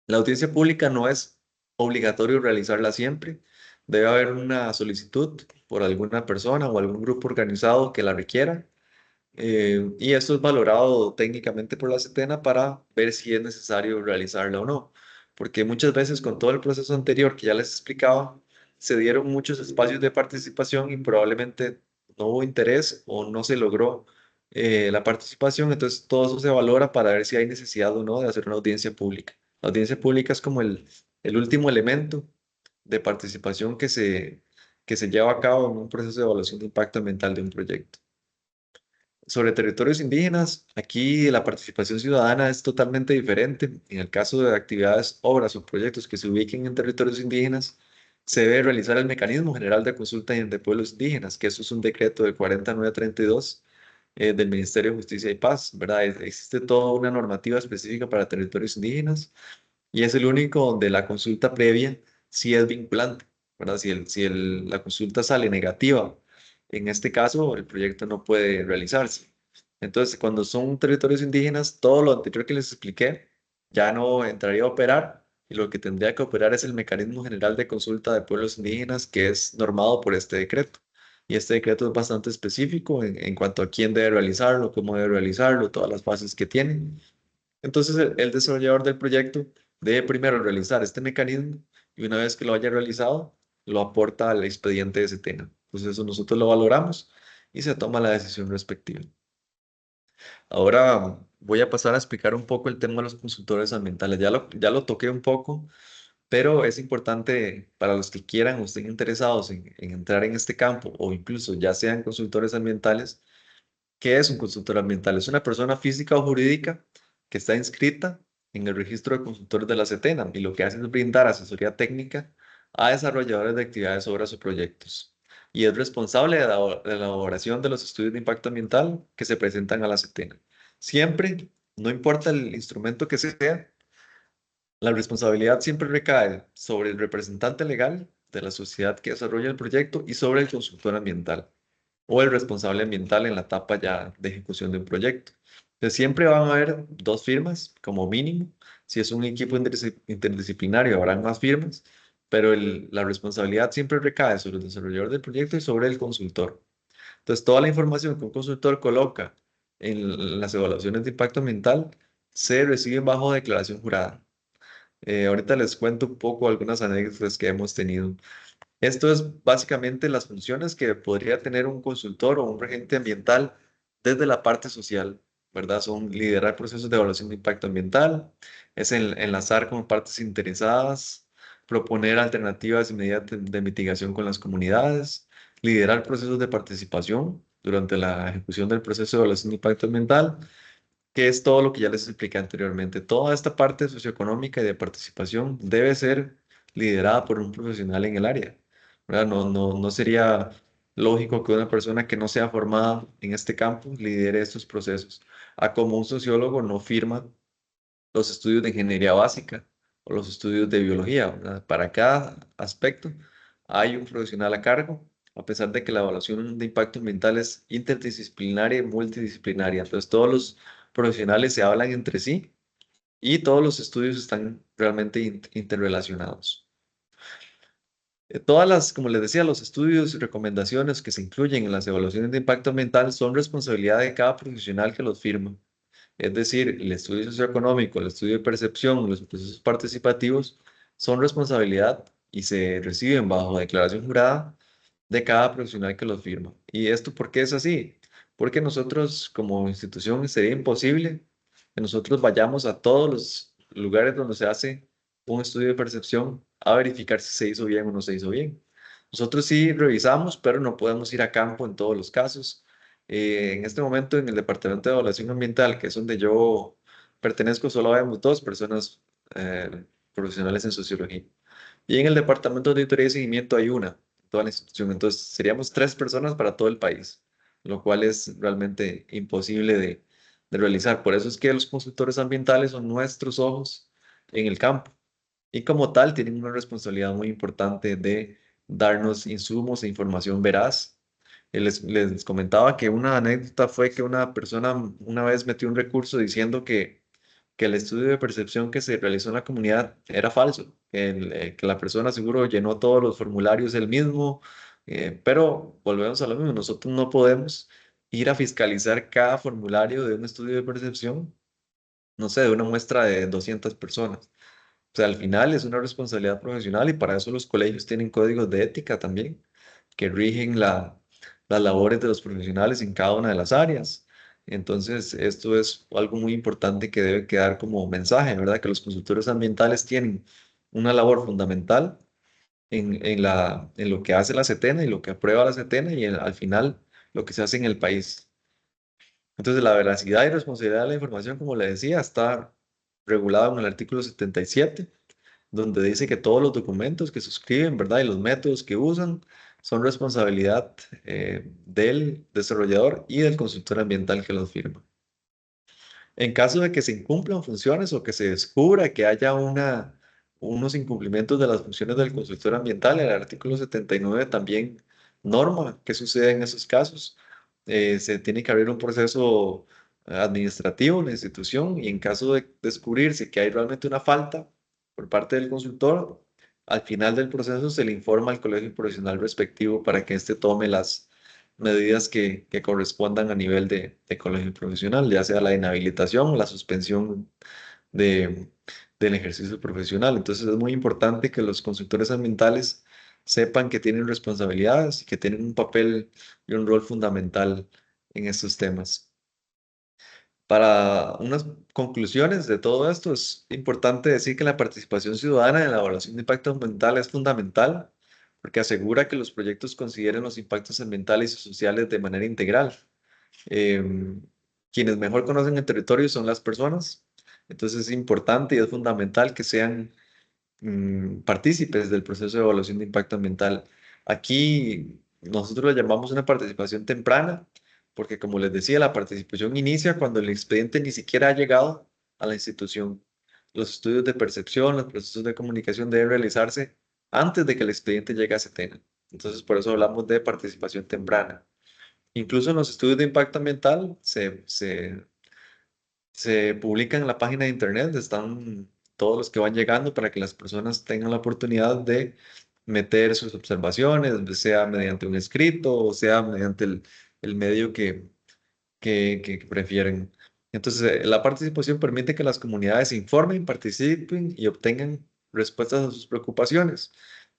La audiencia pública no es obligatorio realizarla siempre. Debe haber una solicitud por alguna persona o algún grupo organizado que la requiera. Y esto es valorado técnicamente por la CETENA para ver si es necesario realizarla o no. Porque muchas veces con todo el proceso anterior que ya les explicaba, se dieron muchos espacios de participación y probablemente no hubo interés o no se logró la participación. Entonces todo eso se valora para ver si hay necesidad o no de hacer una audiencia pública. La audiencia pública es como el último elemento de participación que se lleva a cabo en un proceso de evaluación de impacto ambiental de un proyecto. Sobre territorios indígenas, aquí la participación ciudadana es totalmente diferente. En el caso de actividades, obras o proyectos que se ubiquen en territorios indígenas, se debe realizar el Mecanismo General de Consulta de Pueblos Indígenas, que eso es un decreto del 4932 del Ministerio de Justicia y Paz, ¿verdad? Existe toda una normativa específica para territorios indígenas y es el único donde la consulta previa sí es vinculante, ¿verdad? La consulta sale negativa, en este caso el proyecto no puede realizarse. Entonces, cuando son territorios indígenas, todo lo anterior que les expliqué ya no entraría a operar y lo que tendría que operar es el Mecanismo General de Consulta de Pueblos Indígenas que es normado por este decreto. Y este decreto es bastante específico en cuanto a quién debe realizarlo, cómo debe realizarlo, todas las fases que tiene. Entonces, el desarrollador del proyecto debe primero realizar este mecanismo y una vez que lo haya realizado, lo aporta al expediente de CETENA. Entonces, eso nosotros lo valoramos y se toma la decisión respectiva. Ahora voy a pasar a explicar un poco el tema de los consultores ambientales. Ya lo toqué un poco, pero es importante para los que quieran o estén interesados en entrar en este campo o incluso ya sean consultores ambientales. ¿Qué es un consultor ambiental? Es una persona física o jurídica que está inscrita en el registro de consultores de la CETENA y lo que hace es brindar asesoría técnica a desarrolladores de actividades, obras o proyectos. Y es responsable de la elaboración de los estudios de impacto ambiental que se presentan a la CETENA. Siempre, no importa el instrumento que sea, la responsabilidad siempre recae sobre el representante legal de la sociedad que desarrolla el proyecto y sobre el consultor ambiental o el responsable ambiental en la etapa ya de ejecución de un proyecto. Entonces, siempre van a haber dos firmas como mínimo. Si es un equipo interdisciplinario, habrán más firmas, pero la responsabilidad siempre recae sobre el desarrollador del proyecto y sobre el consultor. Entonces, toda la información que un consultor coloca en las evaluaciones de impacto ambiental se recibe bajo declaración jurada. Ahorita les cuento un poco algunas anécdotas que hemos tenido. Esto es básicamente las funciones que podría tener un consultor o un regente ambiental desde la parte social, ¿verdad? Son liderar procesos de evaluación de impacto ambiental, es enlazar con partes interesadas, proponer alternativas y medidas de mitigación con las comunidades, liderar procesos de participación durante la ejecución del proceso de evaluación de impacto ambiental, que es todo lo que ya les expliqué anteriormente. Toda esta parte socioeconómica y de participación debe ser liderada por un profesional en el área, ¿verdad? No sería lógico que una persona que no sea formada en este campo lidere estos procesos, a como un sociólogo no firma los estudios de ingeniería básica o los estudios de biología, ¿verdad? Para cada aspecto hay un profesional a cargo, a pesar de que la evaluación de impacto ambiental es interdisciplinaria y multidisciplinaria. Entonces, todos los profesionales se hablan entre sí y todos los estudios están realmente interrelacionados. Todas las, como les decía, los estudios y recomendaciones que se incluyen en las evaluaciones de impacto ambiental son responsabilidad de cada profesional que los firma. Es decir, el estudio socioeconómico, el estudio de percepción, los procesos participativos son responsabilidad y se reciben bajo declaración jurada de cada profesional que los firma. ¿Y esto por qué es así? Porque nosotros como institución sería imposible que nosotros vayamos a todos los lugares donde se hace un estudio de percepción a verificar si se hizo bien o no se hizo bien. Nosotros sí revisamos, pero no podemos ir a campo en todos los casos. En este momento en el Departamento de Evaluación Ambiental, que es donde yo pertenezco, solo vemos 2 personas profesionales en sociología. Y en el Departamento de Auditoría y Seguimiento hay una, toda la institución. Entonces seríamos 3 personas para todo el país, lo cual es realmente imposible de realizar. Por eso es que los consultores ambientales son nuestros ojos en el campo. Y como tal, tienen una responsabilidad muy importante de darnos insumos e información veraz. Les comentaba que una anécdota fue que una persona una vez metió un recurso diciendo que el estudio de percepción que se realizó en la comunidad era falso, que la persona seguro llenó todos los formularios él mismo, pero volvemos a lo mismo, nosotros no podemos ir a fiscalizar cada formulario de un estudio de percepción, no sé, de una muestra de 200 personas. O sea, al final es una responsabilidad profesional y para eso los colegios tienen códigos de ética también que rigen las labores de los profesionales en cada una de las áreas. Entonces, esto es algo muy importante que debe quedar como mensaje, ¿verdad? Que los consultores ambientales tienen una labor fundamental en lo que hace la CETENA y lo que aprueba la CETENA y al final lo que se hace en el país. Entonces, la veracidad y responsabilidad de la información, como le decía, está regulada en el artículo 77, donde dice que todos los documentos que suscriben, ¿verdad? Y los métodos que usan son responsabilidad del desarrollador y del consultor ambiental que los firma. En caso de que se incumplan funciones o que se descubra que haya unos incumplimientos de las funciones del consultor ambiental, el artículo 79 también norma qué sucede en esos casos. Se tiene que abrir un proceso administrativo en la institución y en caso de descubrirse que hay realmente una falta por parte del consultor, al final del proceso se le informa al colegio profesional respectivo para que éste tome las medidas que correspondan a nivel de colegio profesional, ya sea la inhabilitación o la suspensión de, del ejercicio profesional. Entonces es muy importante que los consultores ambientales sepan que tienen responsabilidades y que tienen un papel y un rol fundamental en estos temas. Para unas conclusiones de todo esto, es importante decir que la participación ciudadana en la evaluación de impacto ambiental es fundamental porque asegura que los proyectos consideren los impactos ambientales y sociales de manera integral. Quienes mejor conocen el territorio son las personas, entonces es importante y es fundamental que sean partícipes del proceso de evaluación de impacto ambiental. Aquí nosotros lo llamamos una participación temprana, porque como les decía, la participación inicia cuando el expediente ni siquiera ha llegado a la institución. Los estudios de percepción, los procesos de comunicación deben realizarse antes de que el expediente llegue a CETENA. Entonces, por eso hablamos de participación temprana. Incluso en los estudios de impacto ambiental se publican en la página de internet, están todos los que van llegando para que las personas tengan la oportunidad de meter sus observaciones, sea mediante un escrito o sea mediante el medio que prefieren. Entonces, la participación permite que las comunidades se informen, participen y obtengan respuestas a sus preocupaciones.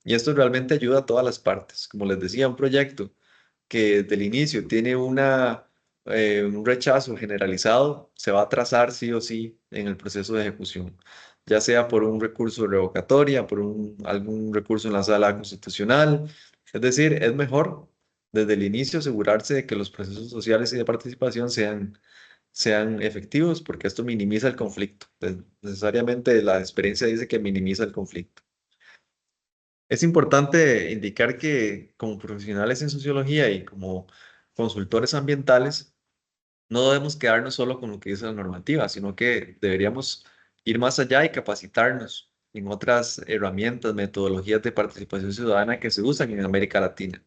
Y esto realmente ayuda a todas las partes. Como les decía, un proyecto que desde el inicio tiene un rechazo generalizado, se va a trazar sí o sí en el proceso de ejecución. ya sea por un recurso de revocatoria, por algún recurso en la sala constitucional. Es decir, es mejor desde el inicio asegurarse de que los procesos sociales y de participación sean efectivos, porque esto minimiza el conflicto. Necesariamente la experiencia dice que minimiza el conflicto. Es importante indicar que como profesionales en sociología y como consultores ambientales, no debemos quedarnos solo con lo que dice la normativa, sino que deberíamos ir más allá y capacitarnos en otras herramientas, metodologías de participación ciudadana que se usan en América Latina.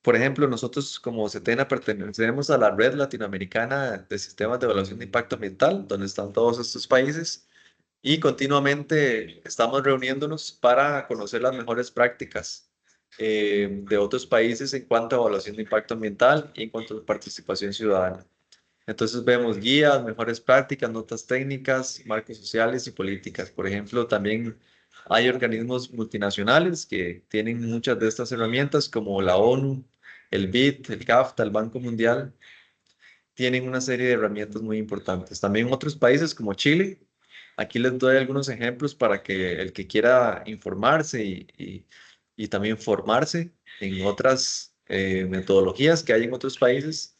Por ejemplo, nosotros como CETENA pertenecemos a la Red Latinoamericana de Sistemas de Evaluación de Impacto Ambiental, donde están todos estos países, y continuamente estamos reuniéndonos para conocer las mejores prácticas de otros países en cuanto a evaluación de impacto ambiental y en cuanto a participación ciudadana. Entonces vemos guías, mejores prácticas, notas técnicas, marcos sociales y políticas. Por ejemplo, también hay organismos multinacionales que tienen muchas de estas herramientas, como la ONU, el BID, el CAFTA, el Banco Mundial. Tienen una serie de herramientas muy importantes. También otros países como Chile. Aquí les doy algunos ejemplos para que el que quiera informarse y también formarse en otras metodologías que hay en otros países.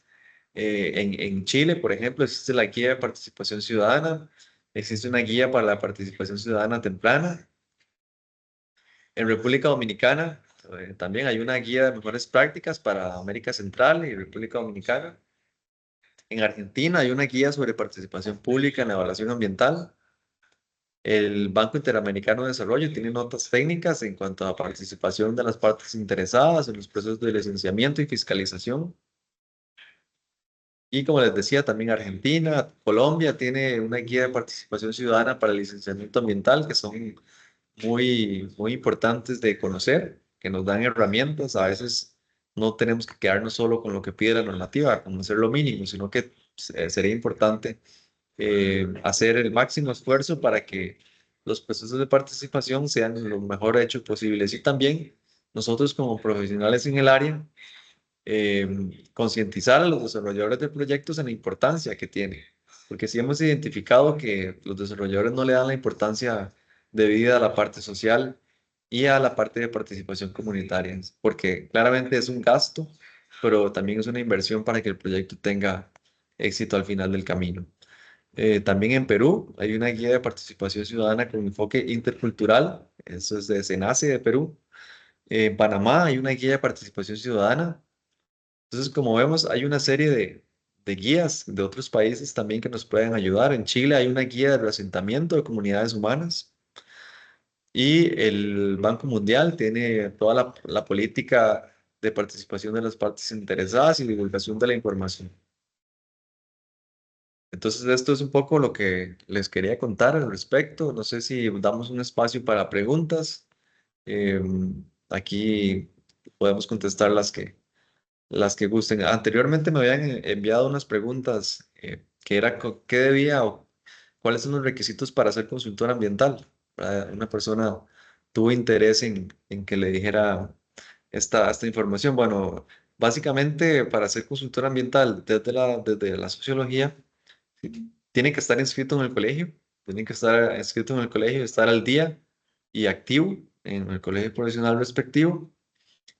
En Chile, por ejemplo, existe la guía de participación ciudadana, existe una guía para la participación ciudadana temprana. En República Dominicana también hay una guía de mejores prácticas para América Central y República Dominicana. En Argentina hay una guía sobre participación pública en la evaluación ambiental. El Banco Interamericano de Desarrollo tiene notas técnicas en cuanto a participación de las partes interesadas en los procesos de licenciamiento y fiscalización. Y como les decía, también Argentina, Colombia tiene una guía de participación ciudadana para el licenciamiento ambiental que son muy importantes de conocer, que nos dan herramientas. A veces no tenemos que quedarnos solo con lo que pide la normativa, con hacer lo mínimo, sino que sería importante hacer el máximo esfuerzo para que los procesos de participación sean lo mejor hechos posibles. Y también nosotros como profesionales en el área, concientizar a los desarrolladores de proyectos en la importancia que tiene, porque si hemos identificado que los desarrolladores no le dan la importancia debida a la parte social y a la parte de participación comunitaria, porque claramente es un gasto, pero también es una inversión para que el proyecto tenga éxito al final del camino. También en Perú hay una guía de participación ciudadana con enfoque intercultural, eso es de SENACE de Perú. En Panamá hay una guía de participación ciudadana. Entonces, como vemos, hay una serie de guías de otros países también que nos pueden ayudar. En Chile hay una guía de reasentamiento de comunidades humanas y el Banco Mundial tiene toda la política de participación de las partes interesadas y divulgación de la información. Entonces, esto es un poco lo que les quería contar al respecto. No sé si damos un espacio para preguntas. Aquí podemos contestar las que gusten. Anteriormente me habían enviado unas preguntas que era qué debía o cuáles son los requisitos para ser consultor ambiental. Una persona tuvo interés en que le dijera esta información. Bueno, básicamente para ser consultor ambiental desde la sociología, tiene que estar inscrito en el colegio, tiene que estar inscrito en el colegio, estar al día y activo en el colegio profesional respectivo.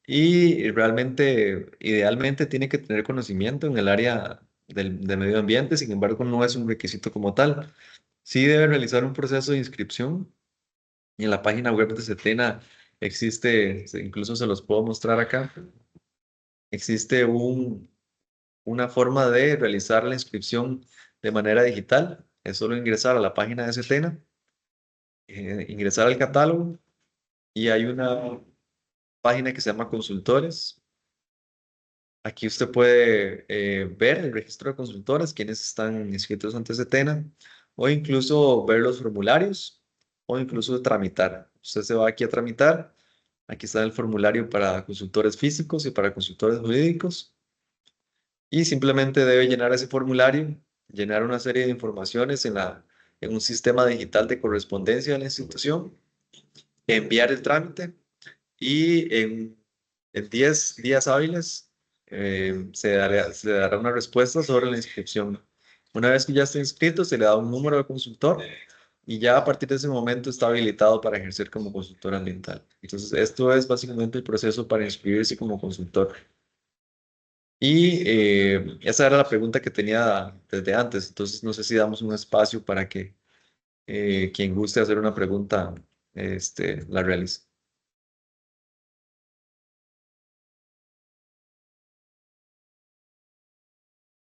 Y realmente, idealmente, tiene que tener conocimiento en el área de medio ambiente, sin embargo, no es un requisito como tal. Sí debe realizar un proceso de inscripción y en la página web de CETENA existe, incluso se los puedo mostrar acá, existe una forma de realizar la inscripción de manera digital. Es solo ingresar a la página de CETENA, ingresar al catálogo y hay una página que se llama Consultores. Aquí usted puede ver el registro de consultores, quienes están inscritos ante CETENA, o incluso ver los formularios, o incluso tramitar. Usted se va aquí a tramitar. Aquí está el formulario para consultores físicos y para consultores jurídicos. Y simplemente debe llenar ese formulario, llenar una serie de informaciones en un sistema digital de correspondencia de la institución, enviar el trámite y en 10 días hábiles se dará una respuesta sobre la inscripción. Una vez que ya esté inscrito, se le da un número de consultor y ya a partir de ese momento está habilitado para ejercer como consultor ambiental. Entonces, esto es básicamente el proceso para inscribirse como consultor. Y esa era la pregunta que tenía desde antes, entonces no sé si damos un espacio para que quien guste hacer una pregunta la realice.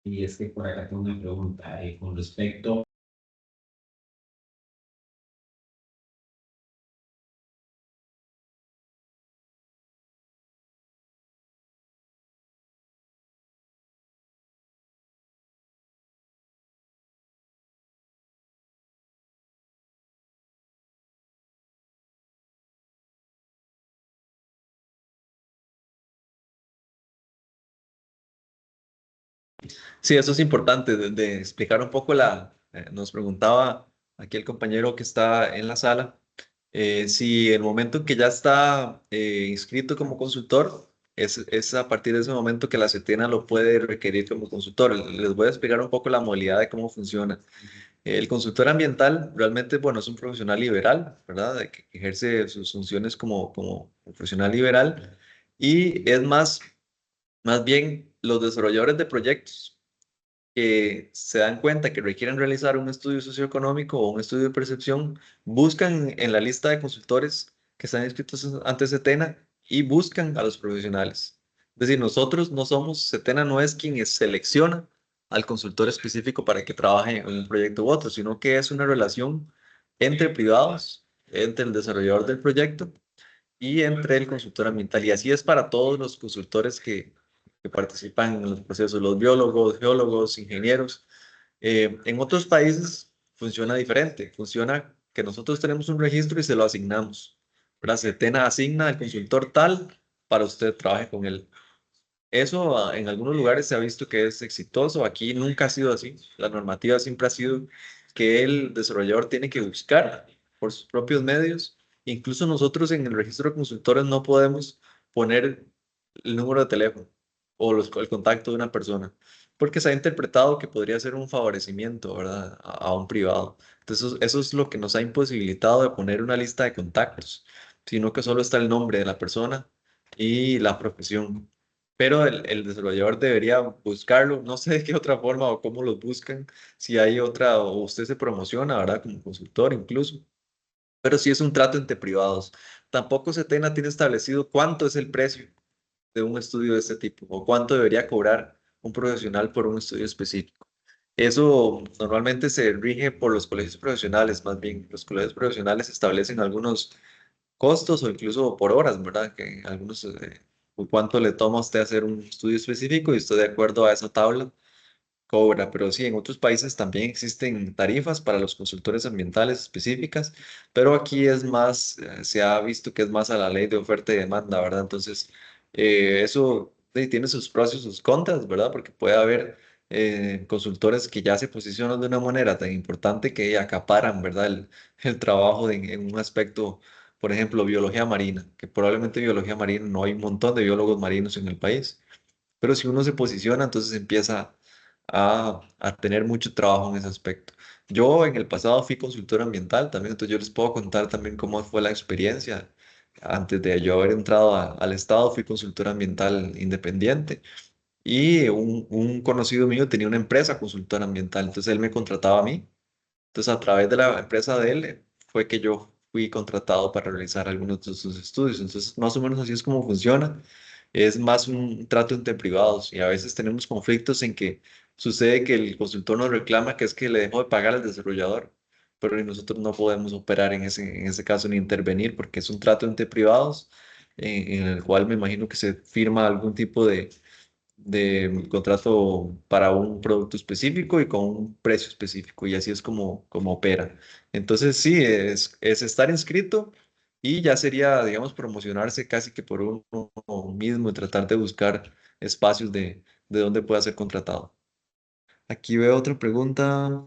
Y es que por acá tengo una pregunta con respecto. Sí, eso es importante, de explicar un poco nos preguntaba aquí el compañero que está en la sala, si el momento en que ya está inscrito como consultor, es a partir de ese momento que la CETENA lo puede requerir como consultor. Les voy a explicar un poco la modalidad de cómo funciona. El consultor ambiental realmente, bueno, es un profesional liberal, ¿verdad? Que ejerce sus funciones como profesional liberal y es más bien los desarrolladores de proyectos que se dan cuenta que requieren realizar un estudio socioeconómico o un estudio de percepción, buscan en la lista de consultores que están inscritos ante CETENA y buscan a los profesionales. Es decir, nosotros no somos, CETENA no es quien selecciona al consultor específico para que trabaje en un proyecto u otro, sino que es una relación entre privados, entre el desarrollador del proyecto y entre el consultor ambiental. Y así es para todos los consultores que participan en los procesos, los biólogos, geólogos, ingenieros. En otros países funciona diferente, funciona que nosotros tenemos un registro y se lo asignamos. La CETENA asigna al consultor tal para usted trabaje con él. Eso en algunos lugares se ha visto que es exitoso, aquí nunca ha sido así. La normativa siempre ha sido que el desarrollador tiene que buscar por sus propios medios. Incluso nosotros en el registro de consultores no podemos poner el número de teléfono o el contacto de una persona, porque se ha interpretado que podría ser un favorecimiento, ¿verdad? A un privado. Entonces, eso es lo que nos ha imposibilitado de poner una lista de contactos, sino que solo está el nombre de la persona y la profesión. Pero el desarrollador debería buscarlo, no sé de qué otra forma o cómo los buscan, si hay otra, o usted se promociona, ¿verdad? Como consultor incluso, pero sí es un trato entre privados. Tampoco CETENA tiene establecido cuánto es el precio de un estudio de este tipo o cuánto debería cobrar un profesional por un estudio específico. Eso normalmente se rige por los colegios profesionales, más bien los colegios profesionales establecen algunos costos o incluso por horas, ¿verdad? Que algunos, cuánto le toma a usted hacer un estudio específico y usted de acuerdo a esa tabla cobra, pero sí, en otros países también existen tarifas para los consultores ambientales específicas, pero aquí es más, se ha visto que es más a la ley de oferta y demanda, ¿verdad? Entonces, eso tiene sus pros y sus contras, ¿verdad? Porque puede haber consultores que ya se posicionan de una manera tan importante que acaparan, ¿verdad? El trabajo en un aspecto, por ejemplo, biología marina, que probablemente biología marina no hay un montón de biólogos marinos en el país. Pero si uno se posiciona, entonces empieza a tener mucho trabajo en ese aspecto. Yo en el pasado fui consultor ambiental también, entonces yo les puedo contar también cómo fue la experiencia. Antes de yo haber entrado al Estado, fui consultor ambiental independiente y un conocido mío tenía una empresa consultora ambiental, entonces él me contrataba a mí. Entonces a través de la empresa de él fue que yo fui contratado para realizar algunos de sus estudios. Entonces más o menos así es como funciona. Es más un trato entre privados y a veces tenemos conflictos en que sucede que el consultor nos reclama que es que le dejó de pagar al desarrollador, pero nosotros no podemos operar en ese caso ni intervenir porque es un trato entre privados en el cual me imagino que se firma algún tipo de contrato para un producto específico y con un precio específico y así es como opera. Entonces sí, es estar inscrito y ya sería, digamos, promocionarse casi que por uno mismo y tratar de buscar espacios de donde pueda ser contratado. Aquí veo otra pregunta.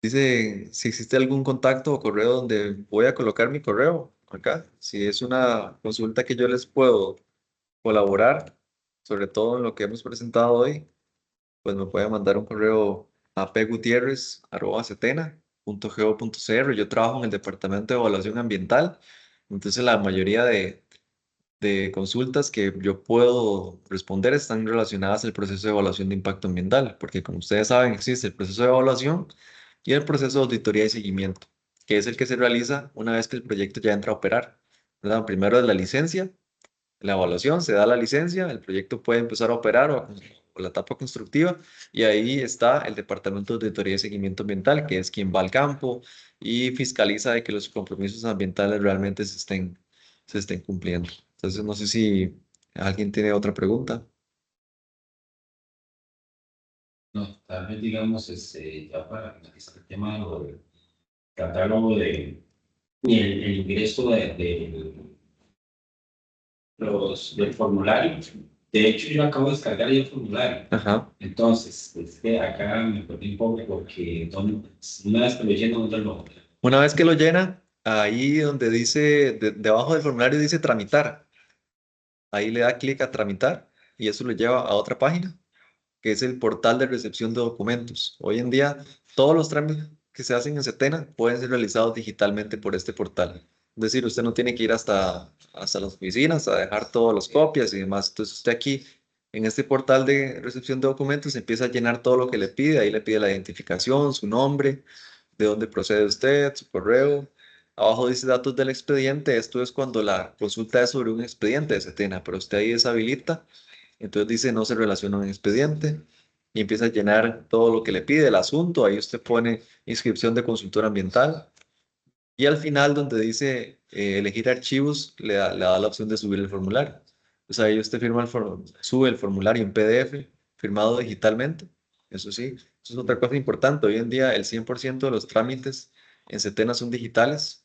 Dice si existe algún contacto o correo donde voy a colocar mi correo acá. Si es una consulta que yo les puedo colaborar, sobre todo en lo que hemos presentado hoy, pues me puede mandar un correo a pgutierrez@cetena .go.cr. Yo trabajo en el Departamento de Evaluación Ambiental, entonces la mayoría de consultas que yo puedo responder están relacionadas al proceso de evaluación de impacto ambiental, porque como ustedes saben, existe el proceso de evaluación y el proceso de auditoría y seguimiento, que es el que se realiza una vez que el proyecto ya entra a operar, ¿verdad? Primero es la licencia, la evaluación, se da la licencia, el proyecto puede empezar a operar o la etapa constructiva, y ahí está el Departamento de Auditoría y Seguimiento Ambiental, que es quien va al campo y fiscaliza de que los compromisos ambientales realmente se estén cumpliendo. Entonces, no sé si alguien tiene otra pregunta. No, tal vez digamos, ya para finalizar el tema del catálogo el ingreso del formulario. De hecho, yo acabo de descargar el formulario. Ajá. Entonces, acá me perdí un poco porque una vez que lo lleno, ¿dónde lo? Una vez que lo llena, ahí donde dice, debajo del formulario dice tramitar. Ahí le da clic a tramitar y eso lo lleva a otra página, que es el portal de recepción de documentos. Hoy en día, todos los trámites que se hacen en Setena pueden ser realizados digitalmente por este portal. Es decir, usted no tiene que ir hasta las oficinas a dejar todas las copias y demás. Entonces, usted aquí, en este portal de recepción de documentos, empieza a llenar todo lo que le pide. Ahí le pide la identificación, su nombre, de dónde procede usted, su correo. Abajo dice datos del expediente. Esto es cuando la consulta es sobre un expediente de Setena, pero usted ahí deshabilita. Entonces dice no se relaciona un expediente y empieza a llenar todo lo que le pide el asunto. Ahí usted pone inscripción de consultor ambiental y al final donde dice elegir archivos le da la opción de subir el formulario. Entonces ahí usted sube el formulario en PDF firmado digitalmente. Eso sí, eso es otra cosa importante. Hoy en día el 100% de los trámites en Setena son digitales.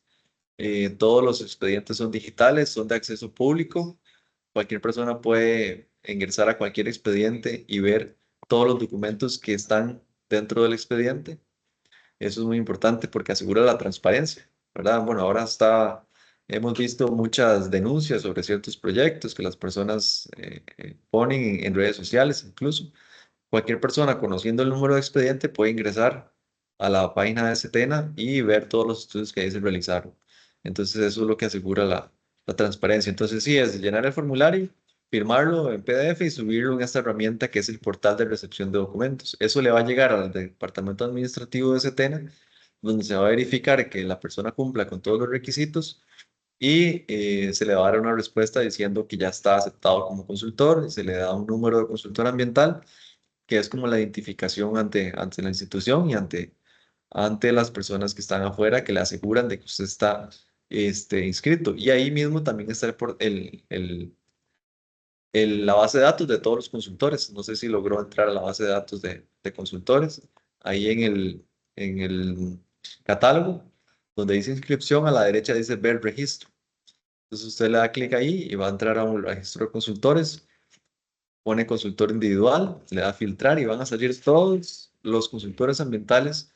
Todos los expedientes son digitales, son de acceso público. Cualquier persona puede ingresar a cualquier expediente y ver todos los documentos que están dentro del expediente. Eso es muy importante porque asegura la transparencia, ¿verdad? Bueno, hemos visto muchas denuncias sobre ciertos proyectos que las personas ponen en redes sociales incluso. Cualquier persona conociendo el número de expediente puede ingresar a la página de Setena y ver todos los estudios que ahí se realizaron. Entonces eso es lo que asegura la transparencia. Entonces sí, es llenar el formulario, firmarlo en PDF y subirlo en esta herramienta que es el portal de recepción de documentos. Eso le va a llegar al departamento administrativo de Setena, donde se va a verificar que la persona cumpla con todos los requisitos y se le va a dar una respuesta diciendo que ya está aceptado como consultor, se le da un número de consultor ambiental, que es como la identificación ante la institución y ante las personas que están afuera que le aseguran de que usted está inscrito. Y ahí mismo también está la base de datos de todos los consultores. No sé si logró entrar a la base de datos de consultores. Ahí en el catálogo, donde dice inscripción, a la derecha dice ver registro. Entonces usted le da clic ahí y va a entrar a un registro de consultores, pone consultor individual, le da filtrar y van a salir todos los consultores ambientales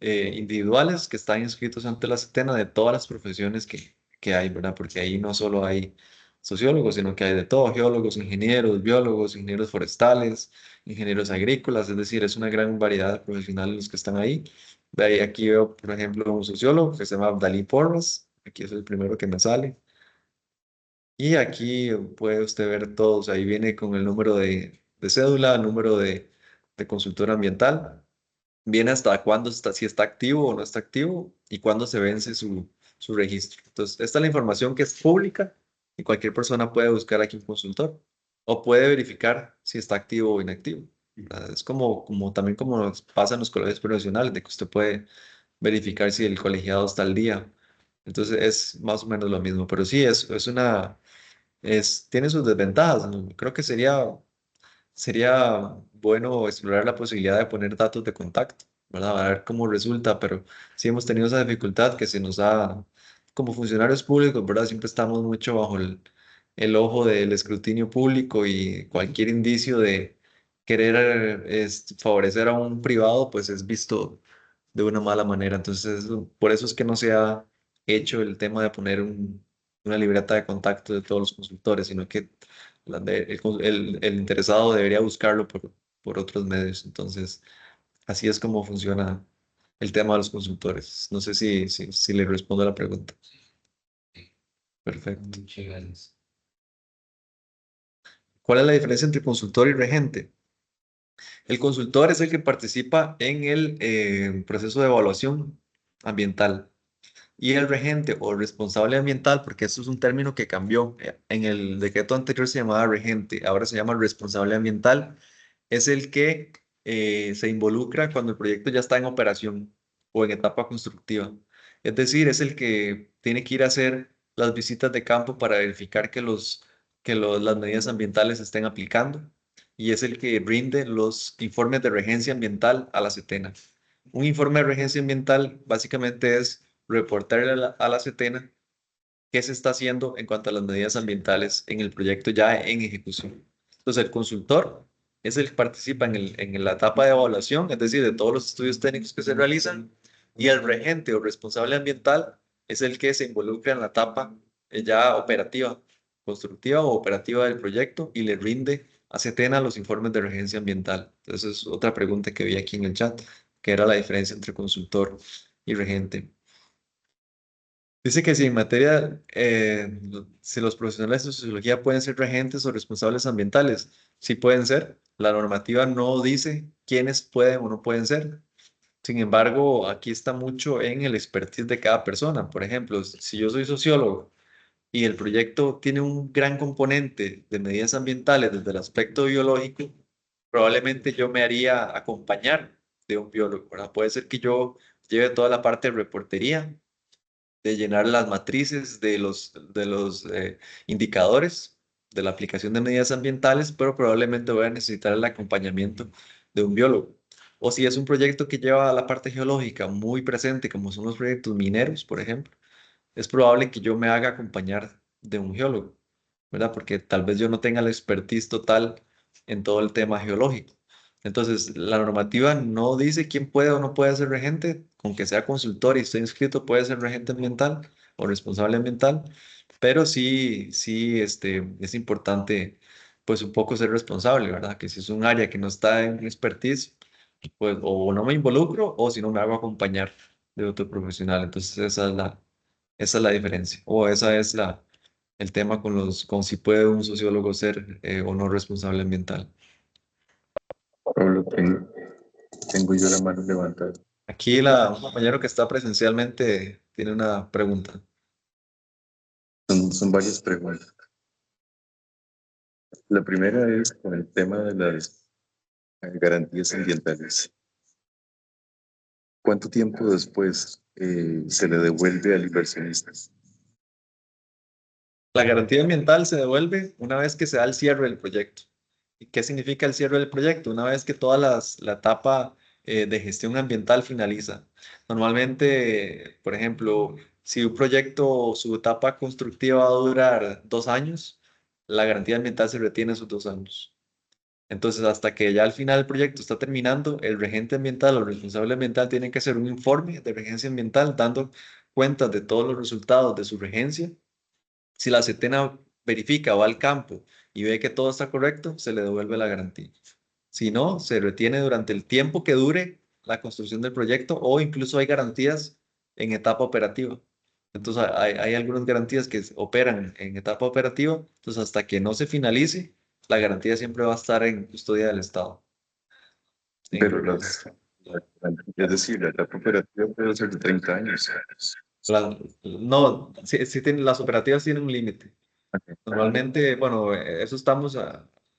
individuales que están inscritos ante la Setena de todas las profesiones que hay, ¿verdad? Porque ahí no solo hay sociólogos, sino que hay de todo, geólogos, ingenieros, biólogos, ingenieros forestales, ingenieros agrícolas, es decir, es una gran variedad de profesionales los que están ahí. De ahí aquí veo, por ejemplo, un sociólogo que se llama Abdalí Porras, aquí es el primero que me sale. Y aquí puede usted ver todos, ahí viene con el número de cédula, número de consultor ambiental, viene hasta cuándo está, si está activo o no está activo y cuándo se vence su registro. Entonces, esta es la información que es pública y cualquier persona puede buscar aquí un consultor o puede verificar si está activo o inactivo. Es también como nos pasa en los colegios profesionales, de que usted puede verificar si el colegiado está al día. Entonces, es más o menos lo mismo, pero sí, tiene sus desventajas, ¿no? Creo que sería bueno explorar la posibilidad de poner datos de contacto, ¿verdad? A ver cómo resulta, pero sí hemos tenido esa dificultad que se nos da, como funcionarios públicos, ¿verdad? Siempre estamos mucho bajo el ojo del escrutinio público y cualquier indicio de querer favorecer a un privado, pues es visto de una mala manera. Entonces, por eso es que no se ha hecho el tema de poner una libreta de contacto de todos los consultores, sino que el interesado debería buscarlo por otros medios. Entonces, así es como funciona el tema de los consultores. No sé si le respondo a la pregunta. Perfecto. ¿Cuál es la diferencia entre consultor y regente? El consultor es el que participa en el proceso de evaluación ambiental. Y el regente o responsable ambiental, porque eso es un término que cambió. En el decreto anterior se llamaba regente, ahora se llama responsable ambiental. Es el que se involucra cuando el proyecto ya está en operación o en etapa constructiva. Es decir, es el que tiene que ir a hacer las visitas de campo para verificar que las medidas ambientales se estén aplicando y es el que rinde los informes de regencia ambiental a la SETENA. Un informe de regencia ambiental básicamente es reportarle a la SETENA qué se está haciendo en cuanto a las medidas ambientales en el proyecto ya en ejecución. Entonces, el consultor es el que participa en la etapa de evaluación, es decir, de todos los estudios técnicos que se realizan, y el regente o responsable ambiental es el que se involucra en la etapa ya operativa, constructiva o operativa del proyecto y le rinde a SETENA los informes de regencia ambiental. Entonces, es otra pregunta que vi aquí en el chat, que era la diferencia entre consultor y regente. Dice que si en materia, si los profesionales de sociología pueden ser regentes o responsables ambientales, sí pueden ser. La normativa no dice quiénes pueden o no pueden ser. Sin embargo, aquí está mucho en el expertise de cada persona. Por ejemplo, si yo soy sociólogo y el proyecto tiene un gran componente de medidas ambientales desde el aspecto biológico, probablemente yo me haría acompañar de un biólogo, ¿verdad? Puede ser que yo lleve toda la parte de reportería de llenar las matrices de los indicadores de la aplicación de medidas ambientales, pero probablemente voy a necesitar el acompañamiento de un biólogo. O si es un proyecto que lleva la parte geológica muy presente, como son los proyectos mineros, por ejemplo, es probable que yo me haga acompañar de un geólogo, ¿verdad? Porque tal vez yo no tenga la expertise total en todo el tema geológico. Entonces, la normativa no dice quién puede o no puede ser regente, con que sea consultor y esté inscrito, puede ser regente ambiental o responsable ambiental, pero sí, es importante, pues, un poco ser responsable, ¿verdad? Que si es un área que no está en mi expertise, pues, o no me involucro, o si no me hago acompañar de otro profesional. Entonces, esa es la diferencia, o esa es el tema con si puede un sociólogo ser o no responsable ambiental. Pablo, tengo yo la mano levantada. Aquí un compañero que está presencialmente tiene una pregunta. Son varias preguntas. La primera es con el tema de las garantías ambientales. ¿Cuánto tiempo después se le devuelve al inversionista? La garantía ambiental se devuelve una vez que se da el cierre del proyecto. ¿Y qué significa el cierre del proyecto? Una vez que toda la etapa de gestión ambiental finaliza. Normalmente, por ejemplo, si un proyecto, su etapa constructiva va a durar 2 años, la garantía ambiental se retiene esos 2 años. Entonces, hasta que ya al final el proyecto está terminando, el regente ambiental o el responsable ambiental tiene que hacer un informe de regencia ambiental dando cuenta de todos los resultados de su regencia. Si la SETENA verifica, va al campo y ve que todo está correcto, se le devuelve la garantía. Si no, se retiene durante el tiempo que dure la construcción del proyecto o incluso hay garantías en etapa operativa. Entonces, hay algunas garantías que operan en etapa operativa, entonces hasta que no se finalice, la garantía siempre va a estar en custodia del Estado. Pero es decir, la etapa operativa puede ser de 30 años. No, las operativas tienen un límite. Normalmente, bueno, eso estamos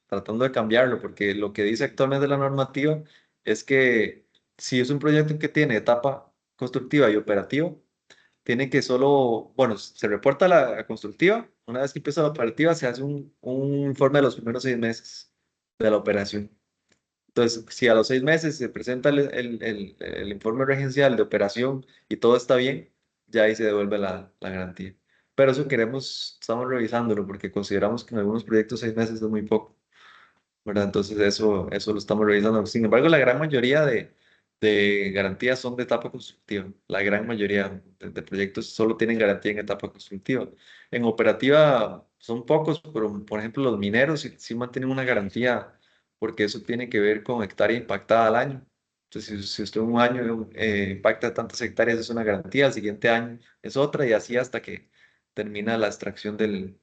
tratando de cambiarlo, porque lo que dice actualmente la normativa es que si es un proyecto que tiene etapa constructiva y operativa, tiene que solo, bueno, se reporta la constructiva, una vez que empieza la operativa se hace un informe de los primeros 6 meses de la operación. Entonces, si a los 6 meses se presenta el informe regencial de operación y todo está bien, ya ahí se devuelve la garantía. Pero eso estamos revisándolo porque consideramos que en algunos proyectos 6 meses es muy poco, ¿verdad? Entonces eso lo estamos revisando. Sin embargo, la gran mayoría de garantías son de etapa constructiva. La gran mayoría de proyectos solo tienen garantía en etapa constructiva. En operativa son pocos, pero por ejemplo los mineros sí mantienen una garantía porque eso tiene que ver con hectárea impactada al año. Entonces, si usted un año impacta tantas hectáreas, es una garantía, al siguiente año es otra, y así hasta que termina la extracción del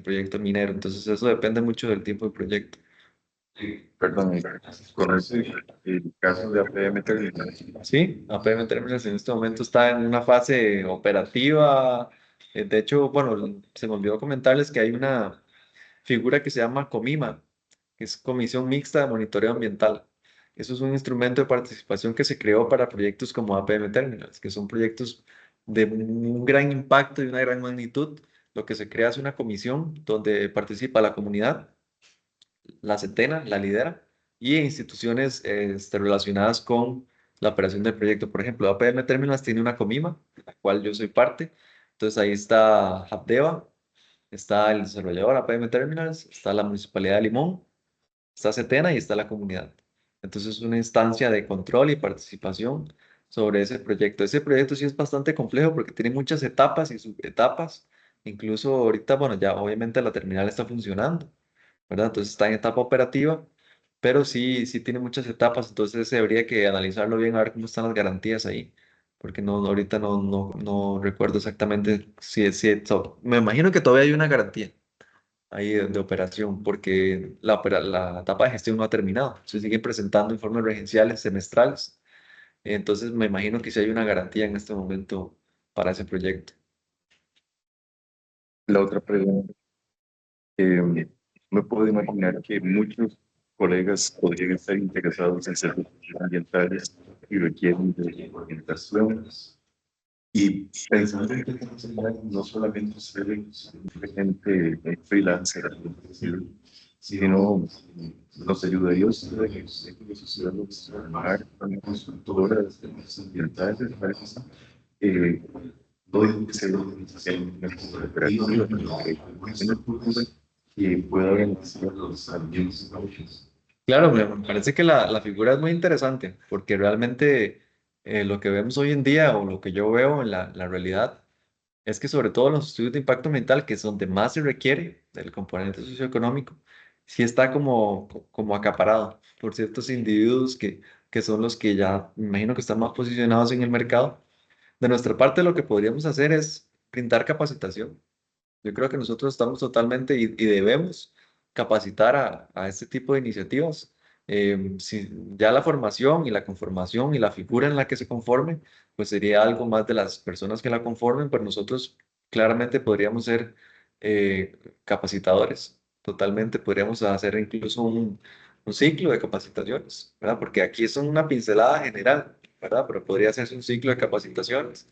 proyecto minero. Entonces, eso depende mucho del tipo de proyecto. Perdón, ¿conoce el caso de APM Terminals? Sí, APM Terminals en este momento está en una fase operativa. De hecho, bueno, se me olvidó comentarles que hay una figura que se llama COMIMA, que es Comisión Mixta de Monitoreo Ambiental. Eso es un instrumento de participación que se creó para proyectos como APM Terminals, que son proyectos de un gran impacto y una gran magnitud. Lo que se crea es una comisión donde participa la comunidad, la CETENA la lidera, y instituciones relacionadas con la operación del proyecto. Por ejemplo, APM Terminals tiene una comima, de la cual yo soy parte. Entonces ahí está Habdeba, está el desarrollador APM Terminals, está la Municipalidad de Limón, está CETENA y está la comunidad. Entonces es una instancia de control y participación sobre ese proyecto. Ese proyecto sí es bastante complejo porque tiene muchas etapas y subetapas. Incluso ahorita, bueno, ya obviamente la terminal está funcionando, ¿verdad? Entonces está en etapa operativa, pero sí, sí tiene muchas etapas, entonces habría que analizarlo bien a ver cómo están las garantías ahí, porque no, ahorita no recuerdo exactamente me imagino que todavía hay una garantía ahí de operación, porque la etapa de gestión no ha terminado, se siguen presentando informes regenciales semestrales, entonces me imagino que sí hay una garantía en este momento para ese proyecto. La otra pregunta, me puedo imaginar que muchos colegas podrían estar interesados en servicios ambientales y requieren de orientación. Y pensando en que no solamente ser gente freelancer, sino nos ayudaría usted en los ciudadanos a trabajar con consultoras ambientales, no digo que sea una cooperativa, una cultura que pueda beneficiar los ambientes. Claro, me parece que la figura es muy interesante, porque realmente lo que vemos hoy en día, o lo que yo veo en la realidad, es que sobre todo los estudios de impacto ambiental, que es donde más se requiere del componente socioeconómico, sí está como acaparado por ciertos individuos que son los que ya, me imagino que están más posicionados en el mercado. De nuestra parte, lo que podríamos hacer es brindar capacitación. Yo creo que nosotros estamos totalmente y debemos capacitar a este tipo de iniciativas. Si ya la formación y la conformación y la figura en la que se conforme, pues sería algo más de las personas que la conformen, pero nosotros claramente podríamos ser capacitadores. Totalmente podríamos hacer incluso un ciclo de capacitaciones, ¿verdad? Porque aquí es una pincelada general, ¿verdad? Pero podría hacerse un ciclo de capacitaciones.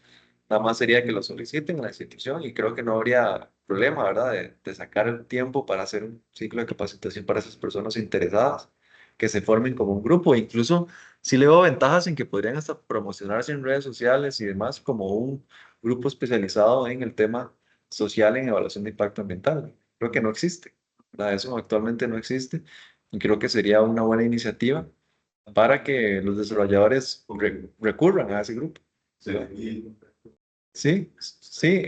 Nada más sería que lo soliciten a la institución y creo que no habría problema, ¿verdad? De sacar el tiempo para hacer un ciclo de capacitación para esas personas interesadas, que se formen como un grupo. Incluso sí le veo ventajas en que podrían hasta promocionarse en redes sociales y demás como un grupo especializado en el tema social en evaluación de impacto ambiental. Creo que no existe, ¿verdad? Eso actualmente no existe y creo que sería una buena iniciativa para que los desarrolladores recurran a ese grupo. Sí, sí,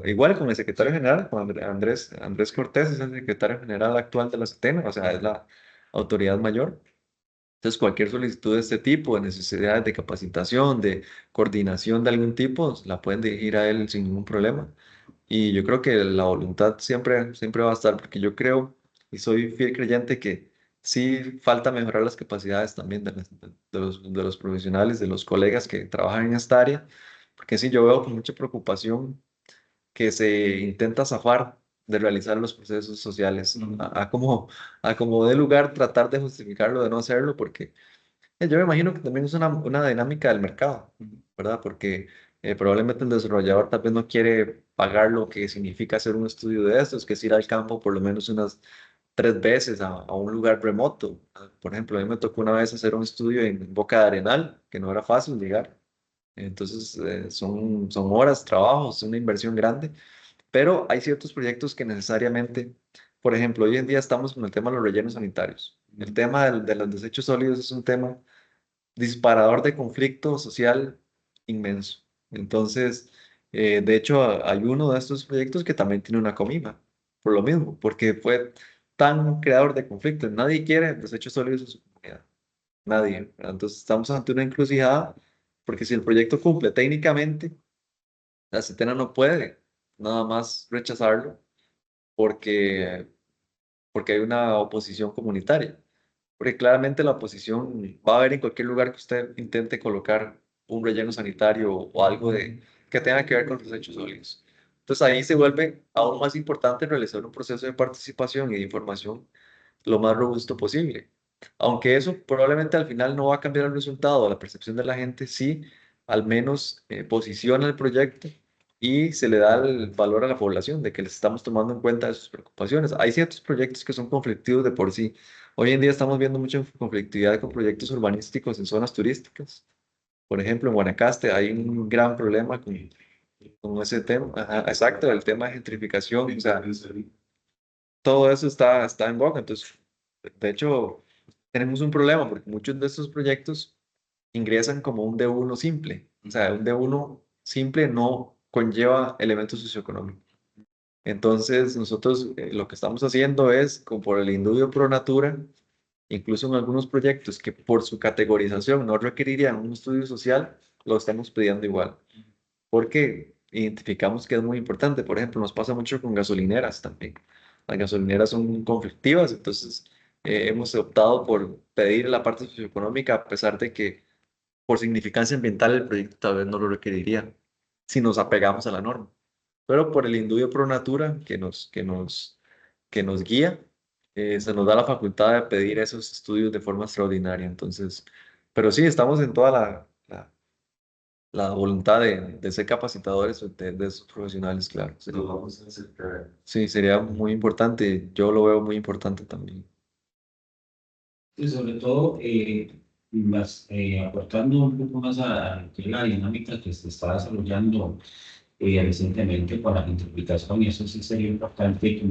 igual con el secretario general, con Andrés Cortés, es el secretario general actual de la CETENA, o sea, es la autoridad mayor. Entonces, cualquier solicitud de este tipo, de necesidades de capacitación, de coordinación de algún tipo, la pueden dirigir a él sin ningún problema. Y yo creo que la voluntad siempre va a estar, porque yo creo y soy fiel creyente que sí falta mejorar las capacidades también de los profesionales, de los colegas que trabajan en esta área, porque sí, yo veo con mucha preocupación que se intenta zafar de realizar los procesos sociales, a como dé lugar tratar de justificarlo, de no hacerlo, porque yo me imagino que también es una dinámica del mercado, ¿verdad? Porque probablemente el desarrollador tal vez no quiere pagar lo que significa hacer un estudio de estos, que es ir al campo por lo menos unas 3 veces a un lugar remoto. Por ejemplo, a mí me tocó una vez hacer un estudio en Boca de Arenal, que no era fácil llegar. Entonces, son horas, trabajos, una inversión grande, pero hay ciertos proyectos que necesariamente, por ejemplo, hoy en día estamos con el tema de los rellenos sanitarios. El tema de los desechos sólidos es un tema disparador de conflicto social inmenso. Entonces, de hecho, hay uno de estos proyectos que también tiene una comima, por lo mismo, porque fue tan creador de conflicto. Nadie quiere desechos sólidos en su comunidad. nadie, ¿verdad? Entonces estamos ante una encrucijada, porque si el proyecto cumple técnicamente, la CETENA no puede nada más rechazarlo porque hay una oposición comunitaria. Porque claramente la oposición va a haber en cualquier lugar que usted intente colocar un relleno sanitario o algo que tenga que ver con los desechos sólidos. Entonces ahí se vuelve aún más importante realizar un proceso de participación y de información lo más robusto posible. Aunque eso probablemente al final no va a cambiar el resultado, la percepción de la gente, sí, al menos posiciona el proyecto y se le da el valor a la población de que les estamos tomando en cuenta sus preocupaciones. Hay ciertos proyectos que son conflictivos de por sí. Hoy en día estamos viendo mucha conflictividad con proyectos urbanísticos en zonas turísticas. Por ejemplo, en Guanacaste hay un gran problema con ese tema. Ajá, exacto, el tema de gentrificación. O sea, todo eso está en boga. Entonces, de hecho, tenemos un problema porque muchos de estos proyectos ingresan como un D1 simple. O sea, un D1 simple no conlleva elementos socioeconómicos. Entonces, nosotros lo que estamos haciendo es, como por el indubio pro natura, incluso en algunos proyectos que por su categorización no requerirían un estudio social, lo estamos pidiendo igual, porque identificamos que es muy importante. Por ejemplo, nos pasa mucho con gasolineras también. Las gasolineras son conflictivas, entonces hemos optado por pedir la parte socioeconómica, a pesar de que por significancia ambiental el proyecto tal vez no lo requeriría, si nos apegamos a la norma. Pero por el indubio pro natura que nos guía, se nos da la facultad de pedir esos estudios de forma extraordinaria. Entonces, pero sí, estamos en toda la voluntad de ser capacitadores de esos profesionales, claro. Sería, sí, sería muy importante. Yo lo veo muy importante también. Sí, sobre todo, aportando un poco más a la dinámica que se está desarrollando recientemente con la gentrificación, y eso sí sería importante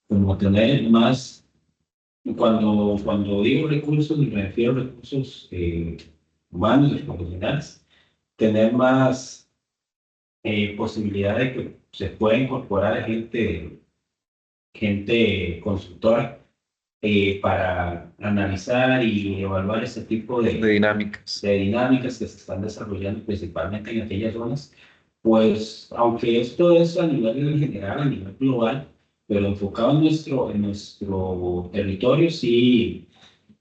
como tener más, cuando digo recursos, me refiero a recursos humanos y profesionales, tener más posibilidad de que se pueda incorporar gente consultora para analizar y evaluar ese tipo de dinámicas que se están desarrollando principalmente en aquellas zonas. Pues, aunque esto es a nivel general, a nivel global, pero enfocado en nuestro territorio, sí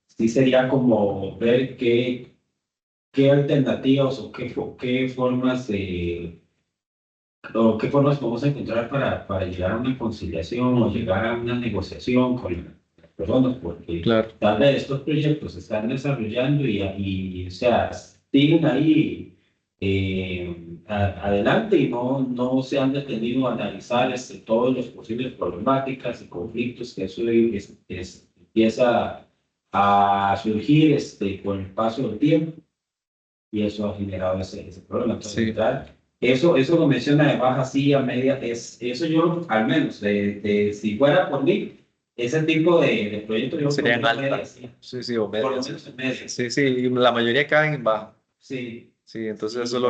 sería como ver qué alternativas o qué formas o qué formas podemos encontrar para llegar a una conciliación o llegar a una negociación con las personas, porque tal vez estos proyectos se están desarrollando y o sea, siguen ahí adelante y no se han detenido a analizar todas las posibles problemáticas y conflictos que eso empieza a surgir con el paso del tiempo, y eso ha generado ese problema. Entonces, eso lo menciona de baja así a media, eso yo al menos, si fuera por mí, ese tipo de proyectos yo serían altas. Sí, o medias. Por lo menos en medias. Sí, y la mayoría caen en baja. Sí. Sí, entonces eso es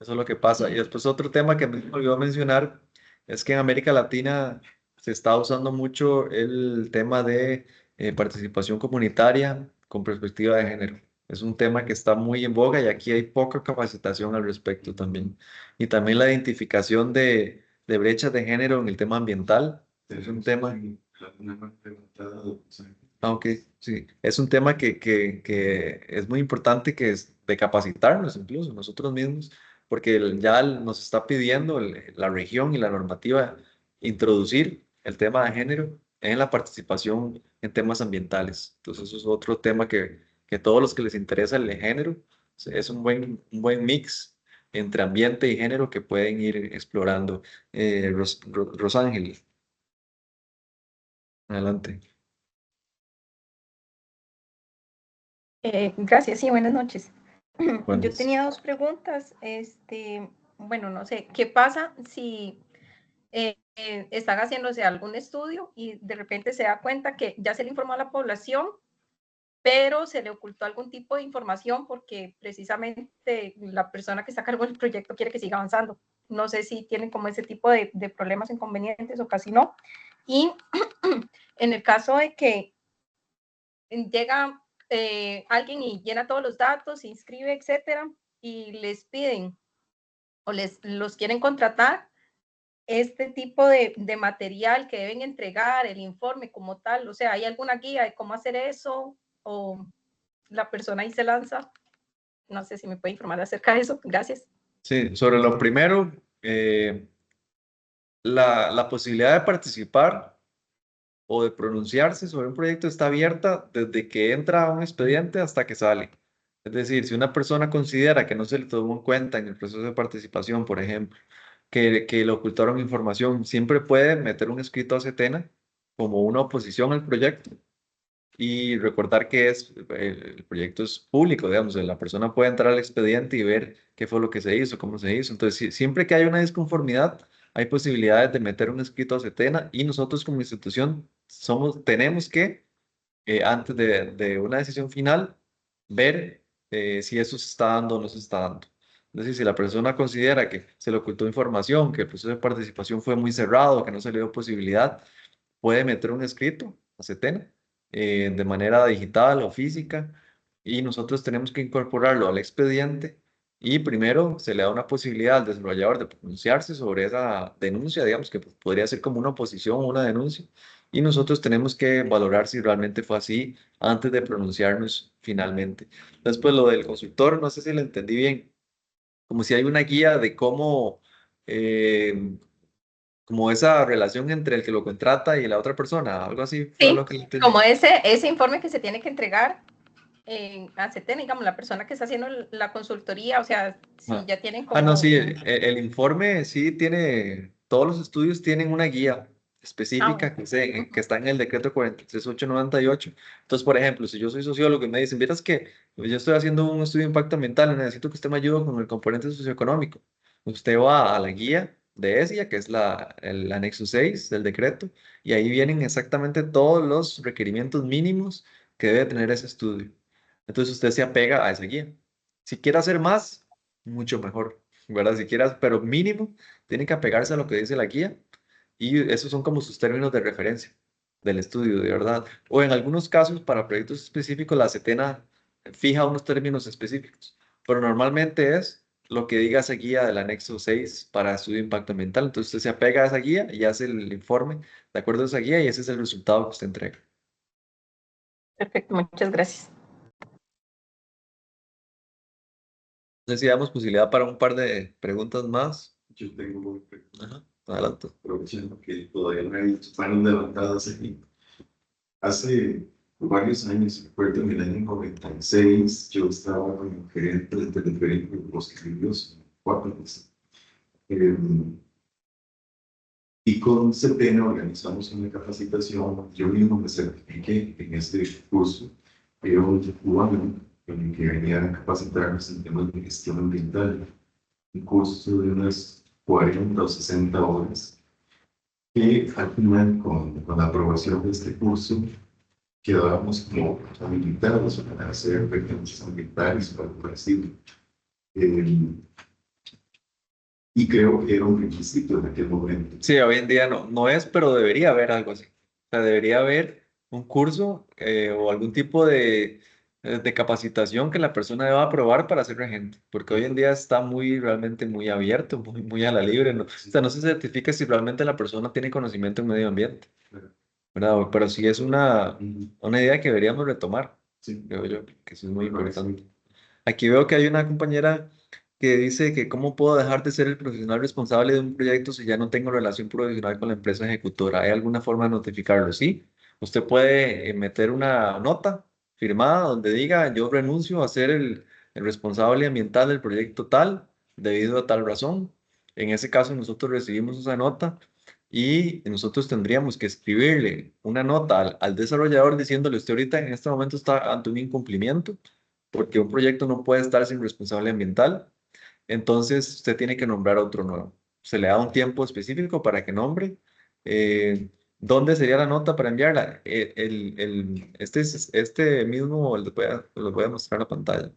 lo que pasa. Y después otro tema que me olvidó mencionar es que en América Latina se está usando mucho el tema de participación comunitaria con perspectiva de género. Es un tema que está muy en boga y aquí hay poca capacitación al respecto también. Y también la identificación de brechas de género en el tema ambiental. Es un tema... Aunque sí, es un tema que es muy importante que es de capacitarnos incluso nosotros mismos, porque ya nos está pidiendo la región y la normativa introducir el tema de género en la participación en temas ambientales. Entonces eso es otro tema que todos los que les interesa el género, es un buen mix entre ambiente y género que pueden ir explorando. Rosángel, adelante. Gracias, sí, buenas noches. Yo Buenas. tenía dos preguntas. Bueno, no sé, ¿qué pasa si están haciéndose algún estudio y de repente se da cuenta que ya se le informó a la población, pero se le ocultó algún tipo de información porque precisamente la persona que está a cargo del proyecto quiere que siga avanzando? No sé si tienen como ese tipo de problemas, inconvenientes o casi no. Y en el caso de que llega alguien y llena todos los datos, se inscribe, etcétera, y les piden o los quieren contratar, este tipo de material que deben entregar, el informe como tal, o sea, ¿hay alguna guía de cómo hacer eso? ¿O la persona ahí se lanza? No sé si me puede informar acerca de eso. Gracias. Sí, sobre lo primero, la posibilidad de participar o de pronunciarse sobre un proyecto está abierta desde que entra un expediente hasta que sale. Es decir, si una persona considera que no se le tomó en cuenta en el proceso de participación, por ejemplo, que le ocultaron información, siempre puede meter un escrito a Setena como una oposición al proyecto y recordar que el proyecto es público, digamos, la persona puede entrar al expediente y ver qué fue lo que se hizo, cómo se hizo. Entonces, siempre que hay una disconformidad, hay posibilidades de meter un escrito a Setena y nosotros como institución tenemos que, antes de una decisión final, ver si eso se está dando o no se está dando. Es decir, si la persona considera que se le ocultó información, que el proceso de participación fue muy cerrado, que no se le dio posibilidad, puede meter un escrito a Setena de manera digital o física y nosotros tenemos que incorporarlo al expediente y primero se le da una posibilidad al desarrollador de pronunciarse sobre esa denuncia, digamos que podría ser como una oposición o una denuncia y nosotros tenemos que valorar si realmente fue así antes de pronunciarnos finalmente. Después lo del consultor, no sé si lo entendí bien, como si hay una guía de cómo... como esa relación entre el que lo contrata y la otra persona, algo así fue Sí, lo que le entendí. como ese informe que se tiene que entregar a Setena, digamos, la persona que está haciendo la consultoría, o sea, si ya tienen como... no, sí, el informe sí tiene, todos los estudios tienen una guía específica que está en el decreto 43898. Entonces, por ejemplo, si yo soy sociólogo y me dicen, vieras que yo estoy haciendo un estudio de impacto ambiental, necesito que usted me ayude con el componente socioeconómico. Usted va a la guía de ESIA, que es el anexo 6 del decreto, y ahí vienen exactamente todos los requerimientos mínimos que debe tener ese estudio. Entonces usted se apega a esa guía. Si quiere hacer más, mucho mejor, ¿verdad? Si quieras, pero mínimo, tiene que apegarse a lo que dice la guía y esos son como sus términos de referencia del estudio, de verdad. O en algunos casos, para proyectos específicos, la CETENA fija unos términos específicos, pero normalmente es lo que diga esa guía del anexo 6 para estudio de impacto ambiental. Entonces usted se apega a esa guía y hace el informe de acuerdo a esa guía y ese es el resultado que usted entrega. Perfecto, muchas gracias. No sé si damos posibilidad para un par de preguntas más. Yo tengo una pregunta. Ajá, adelante. Aprovechando que todavía no hay manos levantadas aquí. Hace varios años, recuerdo en el año 96, yo estaba como gerente del teleférico de Los Ríos, Guatemala. Y con CEPENA organizamos una capacitación. Yo mismo me certifiqué en este curso. Era un cubano en el que venía a capacitarnos en temas de gestión ambiental. Un curso de unas 40 o 60 horas. Que al final, con la aprobación de este curso, quedábamos como habilitados para hacer referencias ambientales o algo parecido. Y creo que era un requisito en aquel momento. Sí, hoy en día no es, pero debería haber algo así. O sea, debería haber un curso o algún tipo de capacitación que la persona deba aprobar para ser regente, porque hoy en día está realmente muy abierto, muy a la libre. ¿No? O sea, no se certifica si realmente la persona tiene conocimiento en medio ambiente, ¿verdad? Pero sí es una idea que deberíamos retomar, creo yo, que sí es muy importante. Aquí veo que hay una compañera que dice que cómo puedo dejar de ser el profesional responsable de un proyecto si ya no tengo relación profesional con la empresa ejecutora. ¿Hay alguna forma de notificarlo? Sí. Usted puede meter una nota firmada donde diga yo renuncio a ser el responsable ambiental del proyecto tal debido a tal razón. En ese caso nosotros recibimos esa nota y nosotros tendríamos que escribirle una nota al desarrollador diciéndole usted ahorita en este momento está ante un incumplimiento porque un proyecto no puede estar sin responsable ambiental. Entonces, usted tiene que nombrar otro nuevo. Se le da un tiempo específico para que nombre. ¿Dónde sería la nota para enviarla? Este mismo lo voy a mostrar en la pantalla.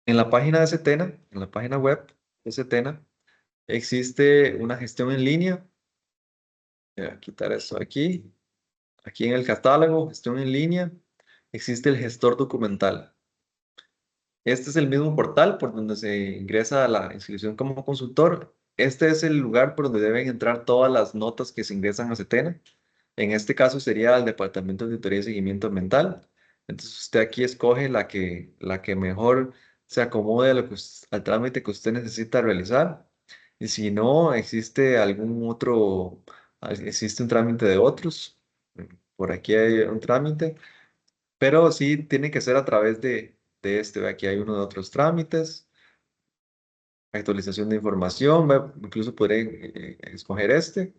En la página de Setena, en la página web de Setena, existe una gestión en línea. Voy a quitar esto aquí. aquí en el catálogo, gestión en línea, existe el gestor documental. Este es el mismo portal por donde se ingresa a la inscripción como consultor. Este es el lugar por donde deben entrar todas las notas que se ingresan a CETENA. En este caso sería el Departamento de Auditoría y Seguimiento Ambiental. Entonces usted aquí escoge la que mejor se acomode a al trámite que usted necesita realizar. Y si no, existe existe un trámite de otros. Por aquí hay un trámite, pero sí tiene que ser a través de este. Ve, aquí hay uno de otros trámites, actualización de información, ve, incluso podré escoger este.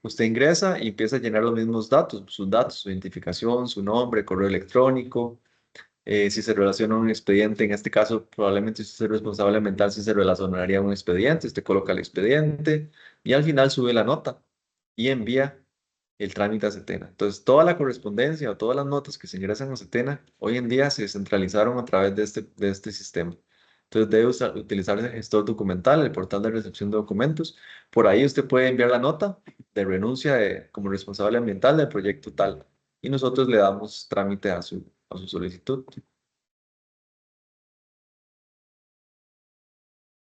Usted ingresa y empieza a llenar los mismos datos, sus datos, su identificación, su nombre, correo electrónico, si se relaciona a un expediente, en este caso probablemente si usted es responsable ambiental, si se relacionaría a un expediente, usted coloca el expediente y al final sube la nota y envía el trámite a CETENA. Entonces, toda la correspondencia o todas las notas que se ingresan a CETENA hoy en día se centralizaron a través de este sistema. Entonces, debe utilizar el gestor documental, el portal de recepción de documentos. Por ahí usted puede enviar la nota de renuncia como responsable ambiental del proyecto tal y nosotros le damos trámite a su solicitud.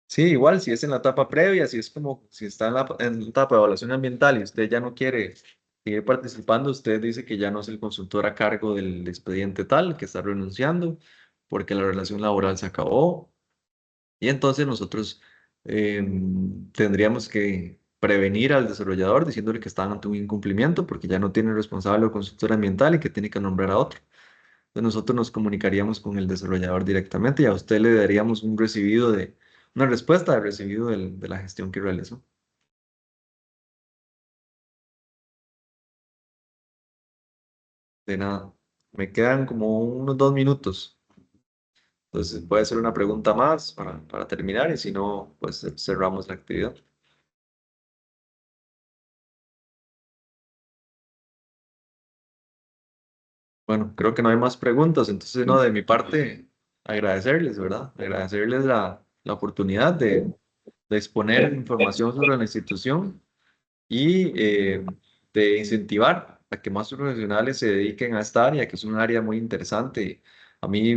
Sí, igual, si es en la etapa previa, si es como, si está en la etapa de evaluación ambiental y usted ya no quiere seguir participando, usted dice que ya no es el consultor a cargo del expediente tal, que está renunciando porque la relación laboral se acabó. Y entonces nosotros tendríamos que prevenir al desarrollador diciéndole que está ante un incumplimiento porque ya no tiene responsable o consultor ambiental y que tiene que nombrar a otro. Entonces nosotros nos comunicaríamos con el desarrollador directamente y a usted le daríamos una respuesta de recibido de la gestión que realizó. De nada. Me quedan como unos 2 minutos. Entonces puede ser una pregunta más para terminar y si no, pues cerramos la actividad. Bueno, creo que no hay más preguntas. Entonces, no, de mi parte, agradecerles, ¿verdad? Agradecerles la oportunidad de exponer información sobre la institución y de incentivar a que más profesionales se dediquen a esta área, que es un área muy interesante. A mí,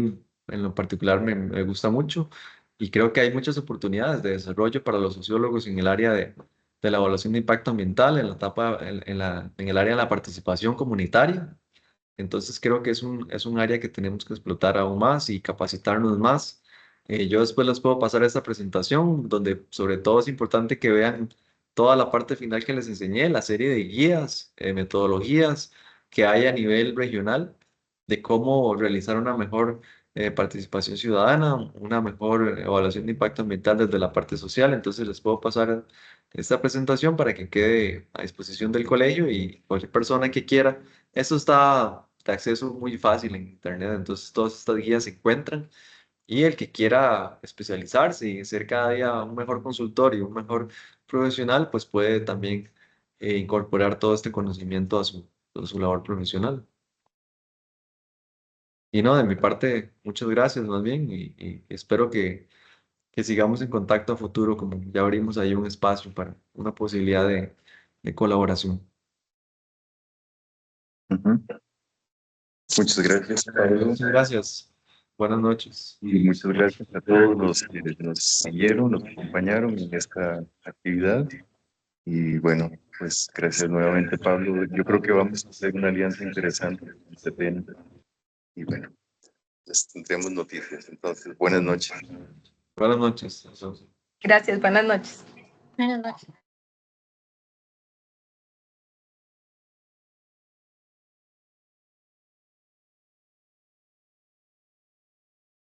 en lo particular, me gusta mucho y creo que hay muchas oportunidades de desarrollo para los sociólogos en el área de la evaluación de impacto ambiental, en la etapa, en el área de la participación comunitaria. Entonces creo que es un área que tenemos que explotar aún más y capacitarnos más. Yo después les puedo pasar esta presentación donde sobre todo es importante que vean toda la parte final que les enseñé, la serie de guías, metodologías que hay a nivel regional de cómo realizar una mejor participación ciudadana, una mejor evaluación de impacto ambiental desde la parte social. Entonces les puedo pasar esta presentación para que quede a disposición del colegio y cualquier persona que quiera. Eso está de acceso muy fácil en internet, entonces todas estas guías se encuentran y el que quiera especializarse y ser cada día un mejor consultor y un mejor profesional, pues puede también incorporar todo este conocimiento a su labor profesional. Y no, de mi parte, muchas gracias más bien y espero que sigamos en contacto a futuro, como ya abrimos ahí un espacio para una posibilidad de colaboración. Muchas gracias, Pablo. Muchas gracias. Buenas noches. Y muchas gracias a todos los que nos siguieron, nos acompañaron en esta actividad. Y bueno, pues gracias nuevamente, Pablo. Yo creo que vamos a hacer una alianza interesante con CETENA. Y bueno, pues tendremos noticias. Entonces, buenas noches. Buenas noches. Gracias, buenas noches. Buenas noches.